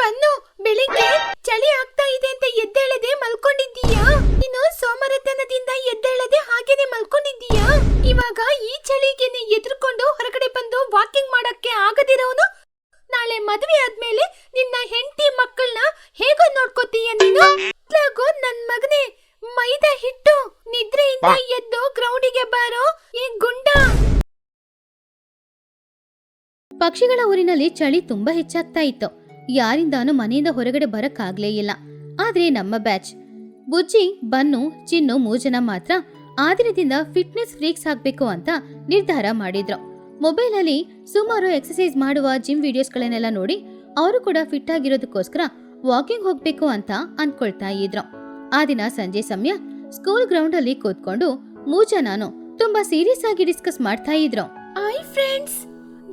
Bun, ಬೆಳಿಗ್ಗೆ ಚಳಿ ಆಗ್ತಾ ಇದೆ ಅಂತ ಎದ್ದೇಳದೆ ಮಲ್ಕೊಂಡಿದ್ದೀಯಾ? ನೀನು ಸೋಮರತನದಿಂದ ಎದ್ದೇಳದೆ ಹಾಗೇನೆ ಮಲ್ಕೊಂಡಿದ್ದೀಯಾ? ಇವಾಗ ಈ ಚಳಿಗೆನೆ ಎದುರ್ಕೊಂಡು ಹೊರಗಡೆ ಬಂದು ವಾಕಿಂಗ್ ಮಾಡಕ್ಕೆ ಆಗದಿರೋನು ನಾಳೆ ಮದುವೆ ಆದ್ಮೇಲೆ ನಿನ್ನ ಹೆಂಡತಿ ಮಕ್ಕಳನ್ನ ಹೇಗೋ ನೋಡ್ಕೋತೀಯ ನೀನು? ನನ್ ಮಗನೇ, ಮೈದಾ ಹಿಟ್ಟು, ನಿದ್ರೆಯಿಂದ ಎದ್ದು ಗ್ರೌಂಡಿಗೆ ಬಾರೋ ಈ ಗುಂಡ. ಪಕ್ಷಿಗಳ ಊರಿನಲ್ಲಿ ಚಳಿ ತುಂಬಾ ಹೆಚ್ಚಾಗ್ತಾ ಇತ್ತು. ಯಾರಿಂದಾನು ಮನೆಯಿಂದ ಹೊರಗಡೆ ಬರಕ್ಕಾಗ್ಲೇ ಇಲ್ಲ. ಆದ್ರೆ ನಮ್ಮ ಬ್ಯಾಚ್ ಬುಜ್ಜಿ, ಬನ್ನು, ಚಿನ್ನು 3 ಜನ ಮಾತ್ರ ಆ ದಿನದಿಂದ ಫಿಟ್ನೆಸ್ ಫ್ರೀಕ್ಸ್ ಆಗ್ಬೇಕು ಅಂತ ನಿರ್ಧಾರ ಮಾಡಿದ್ರು. ಮೊಬೈಲ್ ಅಲ್ಲಿ ಸುಮಾರು ಎಕ್ಸರ್ಸೈಸ್ ಮಾಡುವ ಜಿಮ್ ವಿಡಿಯೋಸ್ಗಳನ್ನೆಲ್ಲ ನೋಡಿ ಅವರು ಕೂಡ ಫಿಟ್ ಆಗಿರೋದಕ್ಕೋಸ್ಕರ ವಾಕಿಂಗ್ ಹೋಗ್ಬೇಕು ಅಂತ ಅನ್ಕೊಳ್ತಾ ಇದ್ರು. ಆ ದಿನ ಸಂಜೆ ಸಮಯ ಸ್ಕೂಲ್ ಗ್ರೌಂಡ್ ಅಲ್ಲಿ ಕೂತ್ಕೊಂಡು 3 ಜನನು ತುಂಬಾ ಸೀರಿಯಸ್ ಆಗಿ ಡಿಸ್ಕಸ್ ಮಾಡ್ತಾ ಇದ್ರು. ಹಾಯ್ ಫ್ರೆಂಡ್ಸ್,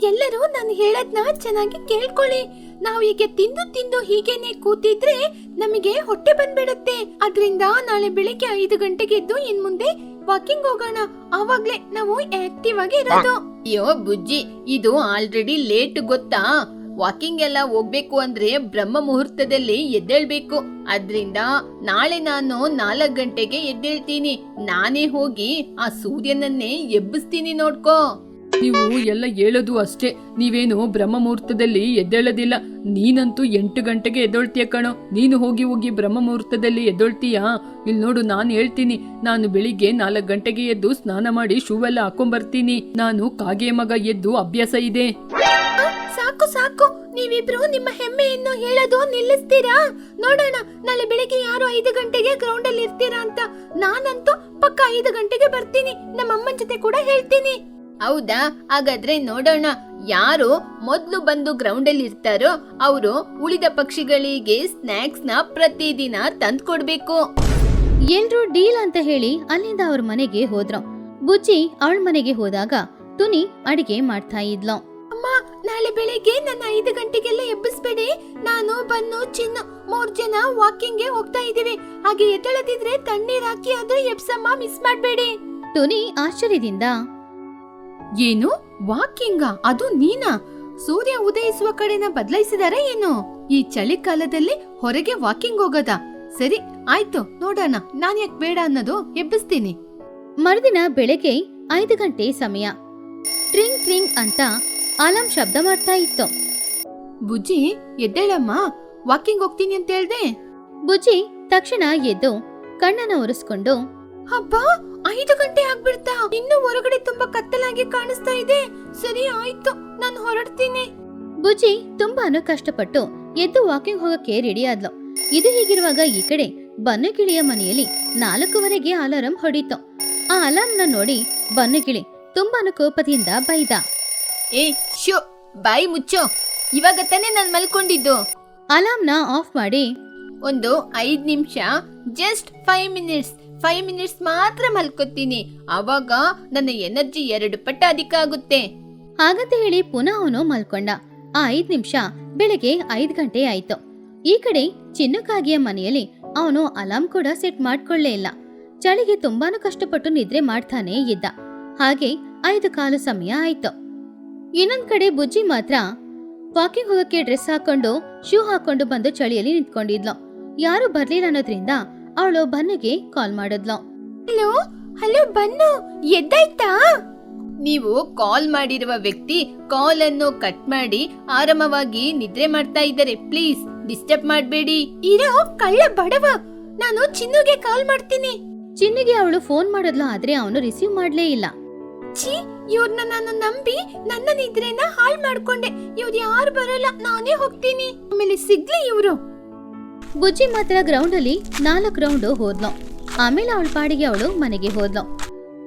ಎಲ್ಲರೂ ನಾನು ಹೇಳದ್ನ ಚೆನ್ನಾಗಿ ಕೇಳ್ಕೊಳ್ಳಿ. ನಾವು ಹೀಗೆ ತಿಂದು ಹೀಗೇನೆ ಕೂತಿದ್ರೆ ನಮಗೆ ಹೊಟ್ಟೆ ಬಂದ್ಬಿಡುತ್ತೆ. ಅದ್ರಿಂದ ನಾಳೆ ಬೆಳಿಗ್ಗೆ 5 ಗಂಟೆಗೆ ಎದ್ದು ಇನ್ ಮುಂದೆ ವಾಕಿಂಗ್ ಹೋಗೋಣ. ಆವಾಗ್ಲೇ ನಾವು ಆಕ್ಟಿವ್ ಆಗಿ ಇರೋದು. ಅಯ್ಯೋ ಬುಜ್ಜಿ, ಇದು ಆಲ್ರೆಡಿ ಲೇಟ್ ಗೊತ್ತಾ? ವಾಕಿಂಗ್ ಎಲ್ಲ ಹೋಗ್ಬೇಕು ಅಂದ್ರೆ ಬ್ರಹ್ಮ ಮುಹೂರ್ತದಲ್ಲಿ ಎದ್ದೇಳ್ಬೇಕು. ಅದ್ರಿಂದ ನಾಳೆ ನಾನು 4 ಗಂಟೆಗೆ ಎದ್ದೇಳ್ತೀನಿ. ನಾನೇ ಹೋಗಿ ಆ ಸೂರ್ಯನನ್ನೇ ಎಬ್ಬಿಸ್ತೀನಿ, ನೋಡ್ಕೋ. ನೀವು ಎಲ್ಲ ಹೇಳೋದು ಅಷ್ಟೇ, ನೀವೇನು ಬ್ರಹ್ಮ ಮುಹೂರ್ತದಲ್ಲಿ ಎದ್ದೇಳೋದಿಲ್ಲ. ನೀನಂತೂ 8 ಗಂಟೆಗೆ ಎದ್ದೊಳ್ತೀಯ ಕಣೋ. ನೀನು ಹೋಗಿ ಬ್ರಹ್ಮ ಮುಹೂರ್ತದಲ್ಲಿ ಎದ್ದೊಳ್ತೀಯಾ? ಇಲ್ಲಿ ನೋಡು, ನಾನು ಹೇಳ್ತೀನಿ, ನಾನು ಬೆಳಿಗ್ಗೆ 4 ಗಂಟೆಗೆ ಎದ್ದು ಸ್ನಾನ ಮಾಡಿ ಶೂ ಎಲ್ಲ ಹಾಕೊಂಡ್ಬರ್ತೀನಿ. ನಾನು ಕಾಗೆ ಮಗ ಎದ್ದು ಅಭ್ಯಾಸ ಇದೆ. ಸಾಕು ಸಾಕು, ನೀವಿಬ್ರು ನಿಮ್ಮ ಹೆಮ್ಮೆಯನ್ನು ಹೇಳೋದು ನಿಲ್ಲಿಸ್ತೀರಾ? ನೋಡೋಣ ನಾಳೆ ಬೆಳಿಗ್ಗೆ ಯಾರು 5 ಗಂಟೆಗೆ ಗ್ರೌಂಡ್ ಅಲ್ಲಿ ಇರ್ತೀರಾ ಅಂತ. ನಾನಂತೂ ಪಕ್ಕ 5 ಗಂಟೆಗೆ ಬರ್ತೀನಿ. ನಮ್ಮ ಅಮ್ಮನ ಜೊತೆ ಕೂಡ ಹೇಳ್ತೀನಿ. ಹೌದಾ? ಹಾಗಾದ್ರೆ ನೋಡೋಣ, ಯಾರು ಮೊದ್ಲು ಬಂದು ಗ್ರೌಂಡ್ ಅಲ್ಲಿ ಇರ್ತಾರೋ ಅವರು ಉಳಿದ ಪಕ್ಷಿಗಳಿಗೆ ಸ್ನಾಕ್ಸ್ ನ ಪ್ರತಿದಿನ ತಂದ್ ಕೊಡ್ಬೇಕು. ಎಲ್ರೂ ಡೀಲ್ ಅಂತ ಹೇಳಿ ಅಲ್ಲಿಂದ ಅವ್ರ ಮನೆಗೆ ಹೋದ್ರು. ಬುಜ್ಜಿ ಅವಳ ಮನೆಗೆ ಹೋದಾಗ ತುನಿ ಅಡಿಗೆ ಮಾಡ್ತಾ ಇದ್ಲು. ಅಮ್ಮ, ನಾಳೆ ಬೆಳಿಗ್ಗೆ ನನ್ನ 5 ಗಂಟೆಗೆಲ್ಲ ಎಬ್ಬಿಸ್ಬೇಡಿ. ನಾನು, ಬನ್ನು, ಚಿನ್ನು 3 ಜನ ವಾಕಿಂಗ್ಗೆ ಹೋಗ್ತಾ ಇದೀವಿ. ಹಾಗೆ ಎದ್ದೇಳದಿದ್ರೆ ತಣ್ಣೀರ್ ಹಾಕಿ ಆದ್ರೂ ಎಬ್ಸಮ್ಮ, ಮಿಸ್ ಮಾಡ್ಬೇಡಿ. ತುನಿ ಆಶ್ಚರ್ಯದಿಂದ, ಏನು ವಾಕಿಂಗ? ಅದು ನೀನಾ? ಸೂರ್ಯ ಉದಯಿಸುವ ಕಡೆನ ಬದಲಾಯಿಸಿದಾರ ಏನು? ಈ ಚಳಿಗಾಲದಲ್ಲಿ ಹೊರಗೆ ವಾಕಿಂಗ್ ಹೋಗೋದಾ? ಸರಿ ಆಯ್ತು, ನೋಡೋಣ. ನಾನ್ ಯಾಕೆ ಬೇಡ ಅನ್ನೋದು, ಎಬ್ಬಿಸ್ತೀನಿ. ಮರುದಿನ ಬೆಳಗ್ಗೆ 5 ಗಂಟೆ ಸಮಯ. ಟ್ರಿಂಗ್ ಟ್ರಿಂಗ್ ಅಂತ ಅಲಾರ್ಮ್ ಶಬ್ದ ಮಾಡ್ತಾ ಇತ್ತು. ಬುಜ್ಜಿ ಎದ್ದೇಳಮ್ಮ, ವಾಕಿಂಗ್ ಹೋಗ್ತೀನಿ ಅಂತ ಹೇಳ್ದೆ. ಬುಜ್ಜಿ ತಕ್ಷಣ ಎದ್ದು ಕಣ್ಣನ್ನ ಒರೆಸ್ಕೊಂಡು, ಹಬ್ಬ 5 ಗಂಟೆ ಆಗ್ಬಿಡ್ತಾ? ಇನ್ನು ಹೊರಗಡೆ ತುಂಬಾ ಕತ್ತಲಾಗಿ ಕಾಣಿಸ್ತಾ ಇದೆ. ಸರಿ ಆಯ್ತು, ನಾನು ಹೊರಡ್ತೀನಿ. ಬುಜ್ಜಿ ತುಂಬಾನು ಕಷ್ಟಪಟ್ಟು ಎದ್ದು ವಾಕಿಂಗ್ ಹೋಗಕ್ಕೆ ರೆಡಿ ಆದ್ಲು. ಇದು ಹೀಗಿರುವಾಗ ಈ ಕಡೆ ಬನ್ನುಗಿಳಿಯ ಮನೆಯಲ್ಲಿ 4:15ಗೆ ಅಲಾರಂ ಹೊಡೀತು. ಆ ಅಲಾರ್ಮ್ನ ನೋಡಿ ಬನ್ನುಗಿಳಿ ತುಂಬಾನು ಕೋಪದಿಂದ ಬೈದ. ಏ ಶೋ, ಬಾಯಿ ಮುಚ್ಚೋ, ಇವಾಗ ತಾನೇ ನಾನ್ ಮಲ್ಕೊಂಡಿದ್ದು. ಅಲಾರ್ಮ್ನ ಆಫ್ ಮಾಡಿ, ಒಂದು 5 ನಿಮಿಷ, ಜಸ್ಟ್ 5 ಮಿನಿಟ್ಸ್ ಮಾತ್ರ ಮಲ್ಕೋತೀನಿ. ಅವಾಗ ನನ್ನ ಎನರ್ಜಿ 2 ಪಟ್ಟು ಅಧಿಕ ಆಗುತ್ತೆ. ಹಾಗಂತ ಹೇಳಿ ಪುನಃ ಅವನು ಮಲ್ಕೊಂಡ. ಆ 5 ನಿಮಿಷ ಬೆಳಗ್ಗೆ 5 ಗಂಟೆ ಆಯ್ತು. ಈ ಕಡೆ ಚಿನ್ನುಕಾಗಿಯ ಮನೆಯಲ್ಲಿ ಅವನು ಅಲಾರ್ಮ್ ಕೂಡ ಸೆಟ್ ಮಾಡ್ಕೊಳ್ಳೇ ಇಲ್ಲ. ಚಳಿಗೆ ತುಂಬಾನು ಕಷ್ಟಪಟ್ಟು ನಿದ್ರೆ ಮಾಡ್ತಾನೆ ಇದ್ದ. ಹಾಗೆ 5:15 ಸಮಯ ಆಯ್ತು. ಇನ್ನೊಂದ್ ಕಡೆ ಬುಜ್ಜಿ ಮಾತ್ರ ವಾಕಿಂಗ್ ಹೋಗಕ್ಕೆ ಡ್ರೆಸ್ ಹಾಕೊಂಡು ಶೂ ಹಾಕೊಂಡು ಬಂದು ಚಳಿಯಲ್ಲಿ ನಿಂತ್ಕೊಂಡಿದ್ಲು. ಯಾರು ಬರ್ಲಿಲ್ಲ ಅನ್ನೋದ್ರಿಂದ ಅವಳು ಬನ್ನುಗೆ ಕಾಲ್ ಮಾಡಿದ್ಲು. ಹಲೋ ಹಲೋ ಬನ್ನು, ಎದ್ದಾಯ್ತಾ? ನೀವು ಕಾಲ್ ಮಾಡಿರುವ ವ್ಯಕ್ತಿ ಕಾಲ್ ಅನ್ನು ಕಟ್ ಮಾಡಿ ಆರಾಮವಾಗಿ ನಿದ್ರೆ ಮಾಡ್ತಾ ಇದ್ದಾರೆ. ಪ್ಲೀಸ್ ಡಿಸ್ಟರ್ಬ್ ಮಾಡಬೇಡಿ. ಇರೋ ಕಳ್ಳ ಬಡವ, ನಾನು ಚಿನ್ನುಗೆ ಕಾಲ್ ಮಾಡ್ತೀನಿ. ಚಿನ್ನುಗೆ ಅವಳು ಫೋನ್ ಮಾಡಿದ್ಲು, ಆದ್ರೆ ಅವನು ರಿಸೀವ್ ಮಾಡ್ಲೇ ಇಲ್ಲ. ಛೀ, ಇವ್ರನ್ನ ನಾನು ನಂಬಿ ನನ್ನ ನಿದ್ರೆನ ಹಾಳ್ ಮಾಡ್ಕೊಂಡೆ. ಇವ್ರು ಯಾರು ಬರಲ್ಲ, ನಾನೇ ಹೋಗ್ತೀನಿ. ಆಮೇಲೆ ಸಿಗ್ಲಿ ಇವ್ರು. ಬುಜ್ಜಿ ಮಾತ್ರ ಗ್ರೌಂಡ್ ಅಲ್ಲಿ 4 ರೌಂಡ್ ಹೋದ್ಲು. ಆಮೇಲೆ ಅವಳ ಪಾಡಿಗೆ ಅವಳು ಮನೆಗೆ ಹೋದ್ಲು.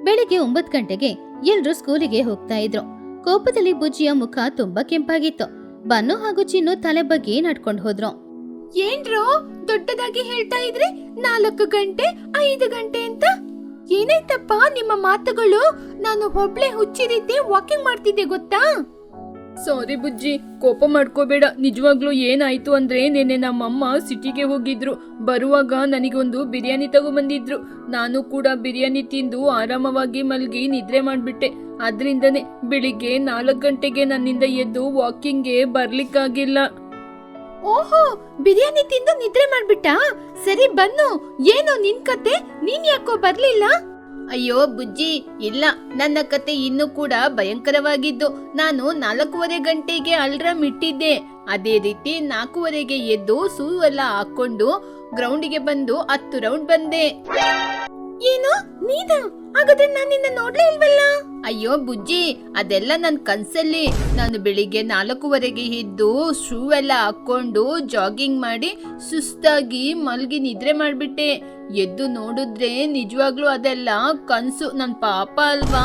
ಬೆಳಿಗ್ಗೆ 9 ಗಂಟೆಗೆ ಎಲ್ರು ಸ್ಕೂಲಿಗೆ ಹೋಗ್ತಾ ಇದ್ರು. ಕೋಪದಲ್ಲಿ ಬುಜ್ಜಿಯ ಮುಖ ತುಂಬಾ ಕೆಂಪಾಗಿತ್ತು. ಬನ್ನು ಹಾಗೂ ಚಿನ್ನು ತಲೆ ಬಗ್ಗೆ ನಡ್ಕೊಂಡು ಹೋದ್ರು. ಏನ್ರೋ ದೊಡ್ಡದಾಗಿ ಹೇಳ್ತಾ ಇದ್ರಿ? 4 ಗಂಟೆ 5 ಗಂಟೆ ಅಂತ ಏನಾಯ್ತಪ್ಪ ನಿಮ್ಮ ಮಾತುಗಳು? ನಾನು ಒಬ್ಳೆ ಹುಚ್ಚಿರಿದ್ದೆ, ವಾಕಿಂಗ್ ಮಾಡ್ತಿದ್ದೆ ಗೊತ್ತಾ? ಸಾರಿ ಬುಜ್ಜಿ, ಕೋಪ ಮಾಡ್ಕೋಬೇಡ. ನಿಜವಾಗ್ಲೂ ಏನಾಯ್ತು ಅಂದ್ರೆ, ನೆನ್ನೆ ನಮ್ಮಮ್ಮ ಸಿಟಿಗೆ ಹೋಗಿದ್ರು. ಬರುವಾಗ ನನಗೊಂದು ಬಿರಿಯಾನಿ ತಗೊಂಡ್ಬಂದಿದ್ರು. ನಾನು ಕೂಡ ಬಿರಿಯಾನಿ ತಿಂದು ಆರಾಮವಾಗಿ ಮಲ್ಗಿ ನಿದ್ರೆ ಮಾಡ್ಬಿಟ್ಟೆ. ಅದ್ರಿಂದನೇ ಬೆಳಿಗ್ಗೆ 4 ಗಂಟೆಗೆ ನನ್ನಿಂದ ಎದ್ದು ವಾಕಿಂಗ್ಗೆ ಬರ್ಲಿಕ್ಕಾಗಿಲ್ಲ. ಓಹೋ, ಬಿರಿಯಾನಿ ತಿಂದು ನಿದ್ರೆ ಮಾಡ್ಬಿಟ್ಟ. ಸರಿ ಬನ್ನು, ಏನು ನಿನ್ ಕತೆ? ನೀನ್ ಯಾಕೋ ಬರ್ಲಿಲ್ಲ? ಅಯ್ಯೋ ಬುಜ್ಜಿ, ಇಲ್ಲ, ನನ್ನ ಕತೆ ಇನ್ನೂ ಕೂಡ ಭಯಂಕರವಾಗಿದ್ದು. ನಾನು 4:15 ಗಂಟೆಗೆ ಅಲ್ರಾಮ್ ಇಟ್ಟಿದ್ದೆ. ಅದೇ ರೀತಿ 4:15ಗೆ ಎದ್ದು ಶೂ ಎಲ್ಲ ಹಾಕೊಂಡು ಗ್ರೌಂಡಿಗೆ ಬಂದು 10 ರೌಂಡ್ ಬಂದೆ. ಏನು ನೀನಾ? ಹಾಗಾದ್ರೆ ನಾನು ನಿನ್ನ ನೋಡ್ಲೇ ಇಲ್ವಲ್ಲ? ಅಯ್ಯೋ ಬುಜ್ಜಿ, ಅದೆಲ್ಲ ನನ್ ಕನ್ಸಲ್ಲಿ. ನಾನು ಬೆಳಿಗ್ಗೆ 4:15ಗೆ ಎದ್ದು ಶೂ ಎಲ್ಲ ಹಾಕೊಂಡು ಜಾಗಿಂಗ್ ಮಾಡಿ ಸುಸ್ತಾಗಿ ಮಲ್ಗಿ ನಿದ್ರೆ ಮಾಡ್ಬಿಟ್ಟೆ. ಎದ್ದು ನೋಡಿದ್ರೆ ನಿಜವಾಗ್ಲೂ ಅದೆಲ್ಲ ಕನ್ಸು. ನನ್ ಪಾಪ ಅಲ್ವಾ?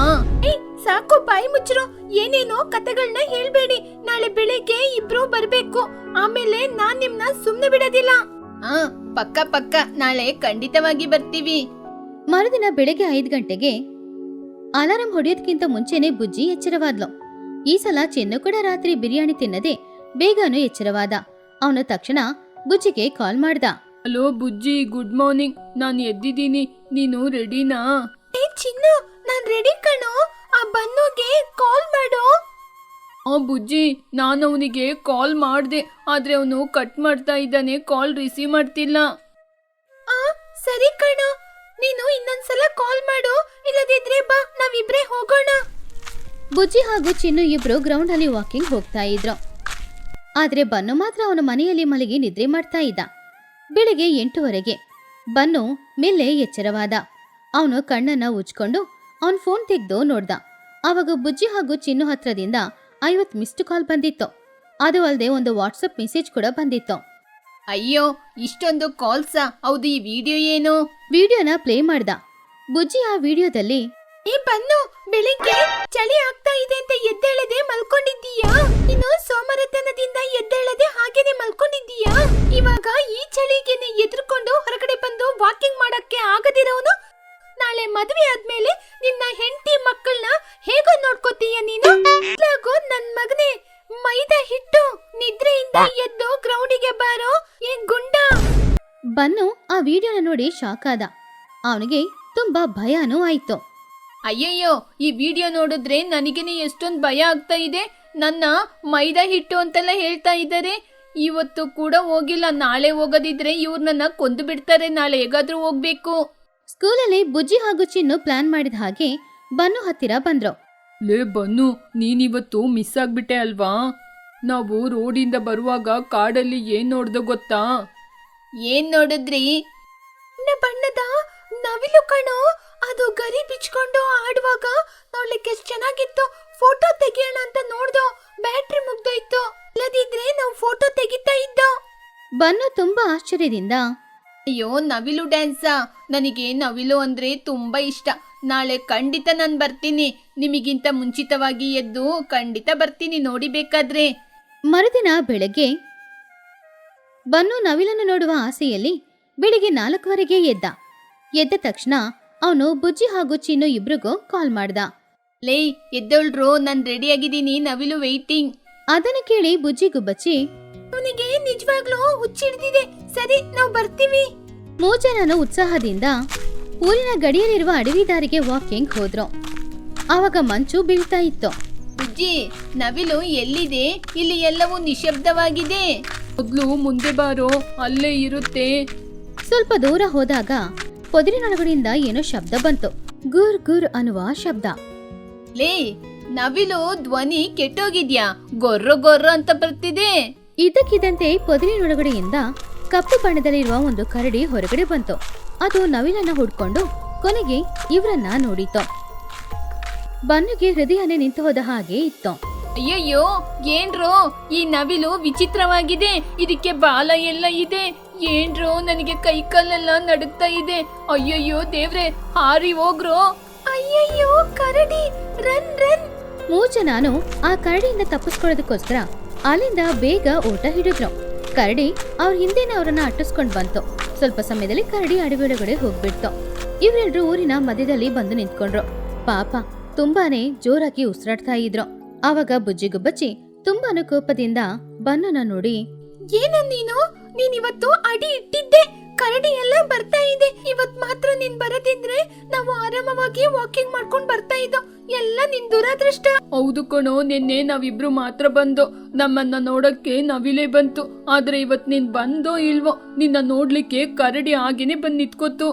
ಸಾಕು, ಬಾಯಿ ಮುಚ್ಚರು. ಏನೇನೋ ಕತೆಗಳನ್ನ ಹೇಳ್ಬೇಡಿ. ನಾಳೆ ಬೆಳಿಗ್ಗೆ ಇಬ್ರು ಬರ್ಬೇಕು. ಆಮೇಲೆ ನಾನ್ ನಿಮ್ನ ಸುಮ್ನೆ ಬಿಡೋದಿಲ್ಲ. ಪಕ್ಕ ನಾಳೆ ಖಂಡಿತವಾಗಿ ಬರ್ತೀವಿ. ಮರುದಿನ ಬೆಳಗ್ಗೆ 5 ಗಂಟೆಗೆ ಅಲಾರಾಂ ಹೊಡೆಯೋದಕ್ಕಿಂತ ಮುಂಚೆನೆ ಬುಜ್ಜಿ ಎಚ್ಚರವಾದ್ಲು. ಈ ಸಲ ಚೆನ್ನು ಕೂಡ ರಾತ್ರಿ ಬಿರಿಯಾನಿ ತಿನ್ನದೆ ಬೇಗನೂ ಎಚ್ಚರವಾದ. ಅವನು ತಕ್ಷಣ ಬುಜ್ಜಿಗೆ ಕಾಲ್ ಮಾಡ್ದ. Hello Bujji, good morning. ನಾನು ಎದ್ದಿದ್ದೀನಿ, ನೀನು ರೆಡಿನಾ? ಚಿನ್ನು, ನಾನ್ ರೆಡಿ ಕಣೋ. ಆ ಬನ್ನುಗೆ ಕಾಲ್ ಮಾಡು. ಬುಜ್ಜಿ, ನಾನು ಅವನಿಗೆ ಕಾಲ್ ಮಾಡ್ದೆ, ಆದ್ರೆ ಅವನು ಕಟ್ ಮಾಡ್ತಾ ಇದ್ದಾನೆ, ಕಾಲ್ ರಿಸೀವ್ ಮಾಡ್ತಿಲ್ಲ. ಸರಿ ಕಣೋ, ನೀನು ಇನ್ನೊಂದ್ಸಲ ಕಾಲ್ ಮಾಡು. ಇಲ್ಲದಿದ್ರೆ ಬಾ, ನಾವಿಬ್ರೇ ಹೋಗೋಣ. ಬುಜ್ಜಿ ಹಾಗೂ ಚಿನ್ನು ಇಬ್ರು ಗ್ರೌಂಡ್ ಅಲ್ಲಿ ವಾಕಿಂಗ್ ಹೋಗ್ತಾ ಇದ್ರು. ಆದ್ರೆ ಬನ್ನು ಮಾತ್ರ ಅವನ ಮನೆಯಲ್ಲಿ ಮಲಗಿ ನಿದ್ರೆ ಮಾಡ್ತಾ ಇದ್ದ. ಬೆಳಿಗ್ಗೆ 8:00 ಬನ್ನು ಮೆಲ್ಲೆ ಎಚ್ಚರವಾದ. ಅವನು ಕಣ್ಣನ್ನ ಉಜ್ಕೊಂಡು ಅವನ್ ಫೋನ್ ತೆಗ್ದು ನೋಡ್ದ. ಆವಾಗ ಬುಜ್ಜಿ ಹಾಗೂ ಚಿನ್ನು ಹತ್ರದಿಂದ 50 ಮಿಸ್ಡ್ ಕಾಲ್ ಬಂದಿತ್ತು. ಅದು ಅಲ್ಲದೆ ಒಂದು ವಾಟ್ಸಪ್ ಮೆಸೇಜ್ ಕೂಡ ಬಂದಿತ್ತು. ಅಯ್ಯೋ, ಇಷ್ಟೊಂದು ಕಾಲ್ಸಾ? ಹೌದು, ಈ ವಿಡಿಯೋ ಏನು? ವಿಡಿಯೋನ ಪ್ಲೇ ಮಾಡ್ದ. ಬುಜ್ಜಿ ಆ ವಿಡಿಯೋದಲ್ಲಿ, ಬನ್ನು, ಬೆಳಿಗ್ಗೆ ಚಳಿ ಆಗ್ತಾ ಇದೆ ಅಂತ ಎದ್ದೇಳದೆ ಮಲ್ಕೊಂಡಿದ್ದೀಯಾ? ಇನ್ನು ಸೋಮರತನದಿಂದ ಎದ್ದೇಳದೆ ಹಾಗೇನೆ ಮಲ್ಕೊಂಡಿದ್ದೀಯಾ? ಇವಾಗ ಈ ಚಳಿಗೆನೆ ಎದುರ್ಕೊಂಡು ಹೊರಗಡೆ ಬಂದು ವಾಕಿಂಗ್ ಮಾಡಕ್ಕೆ ಆಗದಿರೋನು ನಾಳೆ ಮದುವೆ ಆದ್ಮೇಲೆ ನಿನ್ನ ಹೆಂಡತಿ ಮಕ್ಕಳನ್ನ ಹೇಗೋ ನೋಡ್ಕೋತೀಯ ನೀನು? ನನ್ ಮಗನೇ, ಮೈದಾ ಹಿಟ್ಟು, ನಿದ್ರೆಯಿಂದ ಎದ್ದು ಗ್ರೌಂಡಿಗೆ ಬಾರೋ ಈ ಗುಂಡ. ಬನ್ನು ಆ ವಿಡಿಯೋನ ನೋಡಿ ಶಾಕ್ ಆದ. ಅವನಿಗೆ ತುಂಬಾ ಭಯನೂ ಆಯ್ತು. ಅಯ್ಯಯ್ಯೋ, ಈ ವಿಡಿಯೋ ನೋಡಿದ್ರೆ ನನಗೇನೆ ಎಷ್ಟೊಂದು ಭಯ ಆಗ್ತಾ ಇದೆ. ನನ್ನ ಮೈದಾ ಹಿಟ್ಟು ಅಂತೆಲ್ಲ ಹೇಳ್ತಾ ಇದ್ದಾರೆ. ಇವತ್ತು ಕೂಡ ಹೋಗಿಲ್ಲ, ನಾಳೆ ಹೋಗೋದಿದ್ರೆ ಇವ್ರು ನನ್ನ ಕೊಂದು ಬಿಡ್ತಾರೆ. ನಾಳೆ ಹೇಗಾದ್ರೂ ಹೋಗ್ಬೇಕು. ಸ್ಕೂಲಲ್ಲಿ ಬುಜ್ಜಿ ಹಾಗೂ ಚಿನ್ನು ಪ್ಲಾನ್ ಮಾಡಿದ ಹಾಗೆ ಬನ್ನು ಹತ್ತಿರ ಬಂದ್ರು. ಲೇ ಬನ್ನು, ನೀನಿವತ್ತು ಮಿಸ್ ಆಗ್ಬಿಟ್ಟೆ ಅಲ್ವಾ? ನಾವು ರೋಡಿಂದ ಬರುವಾಗ ಕಾಡಲ್ಲಿ ಏನ್ ನೋಡ್ದೆ ಗೊತ್ತಾ? ಏನ್ ನೋಡಿದ್ರಿ? ಬಣ್ಣದ ನವಿಲು ಕಣೋ. ಅದು ಗರಿ ಬಿಚ್ಕೊಂಡು ಆಡುವಾಗ ನೋಡ್ಲಿಕ್ಕೆ ಎಷ್ಟು ಚೆನ್ನಾಗಿತ್ತು. ಫೋಟೋ ತೆಗಿಯೋಣ ಅಂತ ನೋಡ್ದೋ, ಬ್ಯಾಟ್ರಿ ಮುಗ್ದೋಯ್ತು. ಇಲ್ಲದಿದ್ರೆ ನಾವು ಫೋಟೋ ತೆಗಿತಾ ಇದ್ದೋ. ಬನ್ನು ತುಂಬಾ ಆಶ್ಚರ್ಯದಿಂದ, ಅಯ್ಯೋ, ನವಿಲು ಡ್ಯಾನ್ಸಾ? ನನಗೆ ನವಿಲು ಅಂದ್ರೆ ತುಂಬಾ ಇಷ್ಟ. ನಾಳೆ ಖಂಡಿತ ನಾನು ಬರ್ತೀನಿ. ನಿಮಗಿಂತ ಮುಂಚಿತವಾಗಿ ಎದ್ದು ಖಂಡಿತ ಬರ್ತೀನಿ, ನೋಡಿ ಬೇಕಾದ್ರೆ. ಮರುದಿನ ಬೆಳಗ್ಗೆ ಬನ್ನು ನವಿಲನ್ನು ನೋಡುವ ಆಸೆಯಲ್ಲಿ ಬೆಳಿಗ್ಗೆ 4:00 ಎದ್ದ ತಕ್ಷಣ ಅವನು ಬುಜ್ಜಿ ಹಾಗೂ ಚಿನ್ನು ಇಬ್ರಿಗೂ ಕಾಲ್ ಮಾಡ್ದ. ಲೇ ಎದ್ದೋಳ್ರು, ನಾನು ರೆಡಿ ಆಗಿದ್ದೀನಿ, ನವಿಲು ವೇಟಿಂಗ್. ಅದನ್ನು ಕೇಳಿ ಬುಜ್ಜಿ ಗುಬ್ಬಚ್ಚಿ, ಅವನಿಗೆ ನಿಜವಾಗ್ಲೂ ಹುಚ್ಚಿಡ್ದಿದೆ. ಸರಿ, ನಾವು ಬರ್ತೀವಿ. 3 ಜನನು ಉತ್ಸಾಹದಿಂದ ಊರಿನ ಗಡಿಯಲ್ಲಿರುವ ಅಡವಿ ದಾರಿಗೆ ವಾಕಿಂಗ್ ಹೋದ್ರು. ಆವಾಗ ಮಂಚು ಬೀಳ್ತಾ ಇತ್ತು. ಬುಜ್ಜಿ, ನವಿಲು ಎಲ್ಲಿದೆ? ಇಲ್ಲಿ ಎಲ್ಲವೂ ನಿಶಬ್ದವಾಗಿದೆ. ಮೊದ್ಲು ಮುಂದೆ ಬಾರೋ, ಅಲ್ಲೇ ಇರುತ್ತೆ. ಸ್ವಲ್ಪ ದೂರ ಹೋದಾಗ ಪೊದರಿನೊಳಗಡೆಯಿಂದ ಏನೋ ಶಬ್ದ ಬಂತು. ಗುರ್ ಗುರ್ ಅನ್ನುವ ಶಬ್ದ. ಲೇ, ನವಿಲು ಧ್ವನಿ ಕೆಟ್ಟೋಗಿದ್ಯಾ? ಗೊರ್ರ ಗೊರ್ರ ಅಂತ ಬರ್ತಿದೆ. ಇದಕ್ಕಿದ್ದಂತೆ ಪೊದರಿನೊಳಗಡೆಯಿಂದ ಕಪ್ಪು ಬಣ್ಣದಲ್ಲಿರುವ ಒಂದು ಕರಡಿ ಹೊರಗಡೆ ಬಂತು. ಅದು ನವಿಲನ್ನ ಹುಡ್ಕೊಂಡು ಕೊನೆಗೆ ಇವರನ್ನ ನೋಡಿತು. ಬನ್ನುಗೆ ಹೃದಯನೇ ನಿಂತು ಹೋದ ಹಾಗೆ ಇತ್ತು. ಅಯ್ಯಯ್ಯೋ, ಏನ್ರೋ ಈ ನವಿಲು ವಿಚಿತ್ರವಾಗಿದೆ. ಇದಕ್ಕೆ ಬಾಲ ಎಲ್ಲ ಇದೆ. ಏನ್ರೋ, ನನಗೆ ಕೈಕಾಲೆಲ್ಲ ನಡುಗ್ತಾ ಇದೆ. ಅಯ್ಯಯ್ಯೋ ದೇವ್ರೆ, ಹಾರಿ ಹೋಗ್ರೋ. ಅಯ್ಯಯ್ಯೋ ಕರಡಿ, ರನ್ ರನ್. 3 ಜನನು ಆ ಕರಡಿಯಿಂದ ತಪ್ಪಿಸ್ಕೊಳ್ಳೋದಕ್ಕೋಸ್ಕರ ಅಲ್ಲಿಂದ ಬೇಗ ಓಟ ಹಿಡಿದ್ರು. ಕರಡಿ ಅವ್ರ ಹಿಂದೆನೆ ಅವರನ್ನ ಅಟ್ಟಿಸ್ಕೊಂಡ್ ಬಂತು. ಸ್ವಲ್ಪ ಸಮಯದಲ್ಲಿ ಕರಡಿ ಅಡವಿ ಒಳಗಡೆ ಹೋಗ್ಬಿಡ್ತು. ಇವರೆಲ್ಲರೂ ಊರಿನ ಮಧ್ಯದಲ್ಲಿ ಬಂದು ನಿಂತ್ಕೊಂಡ್ರು. ಪಾಪ ತುಂಬಾನೇ ಜೋರಾಗಿ ಉಸಿರಾಡ್ತಾ ಇದ್ರು. ಆವಾಗ ಬುಜ್ಜಿ ಗುಬ್ಬಚ್ಚಿ ತುಂಬಾನು ಕೋಪದಿಂದ ಬನ್ನನ ನೋಡಿ, ಏನು ನೀನು? ನೀನಿವತ್ತು ಅಡಿ ಇಟ್ಟಿದ್ದೆ. ಕರಡಿ ಎಲ್ಲ ಬರ್ತಾ ಇದೆ. ಇವತ್ ಮಾತ್ರ ನೀನ್ ಬರದಿದ್ರೆ ನಾವು ಆರಾಮವಾಗಿ ವಾಕಿಂಗ್ ಮಾಡ್ಕೊಂಡ್ ಬರ್ತಾ ಇದ್ದೋ. ಎಲ್ಲ ನಿನ್ ದುರಾದೃಷ್ಟ. ಹೌದು ಕಣೋ, ನಿನ್ನೆ ನಾವಿಬ್ರು ಮಾತ್ರ ಬಂದೋ. ನಮ್ಮನ್ನ ನೋಡಕ್ಕೆ ನವಿಲೇ ಬಂತು. ಆದ್ರೆ ಇವತ್ ನೀನ್ ಬಂದೋ ಇಲ್ವೋ, ನಿನ್ನ ನೋಡ್ಲಿಕ್ಕೆ ಕರಡಿ ಆಗೇನೆ ಬಂದ್ ನಿಂತ್ಕೋತು.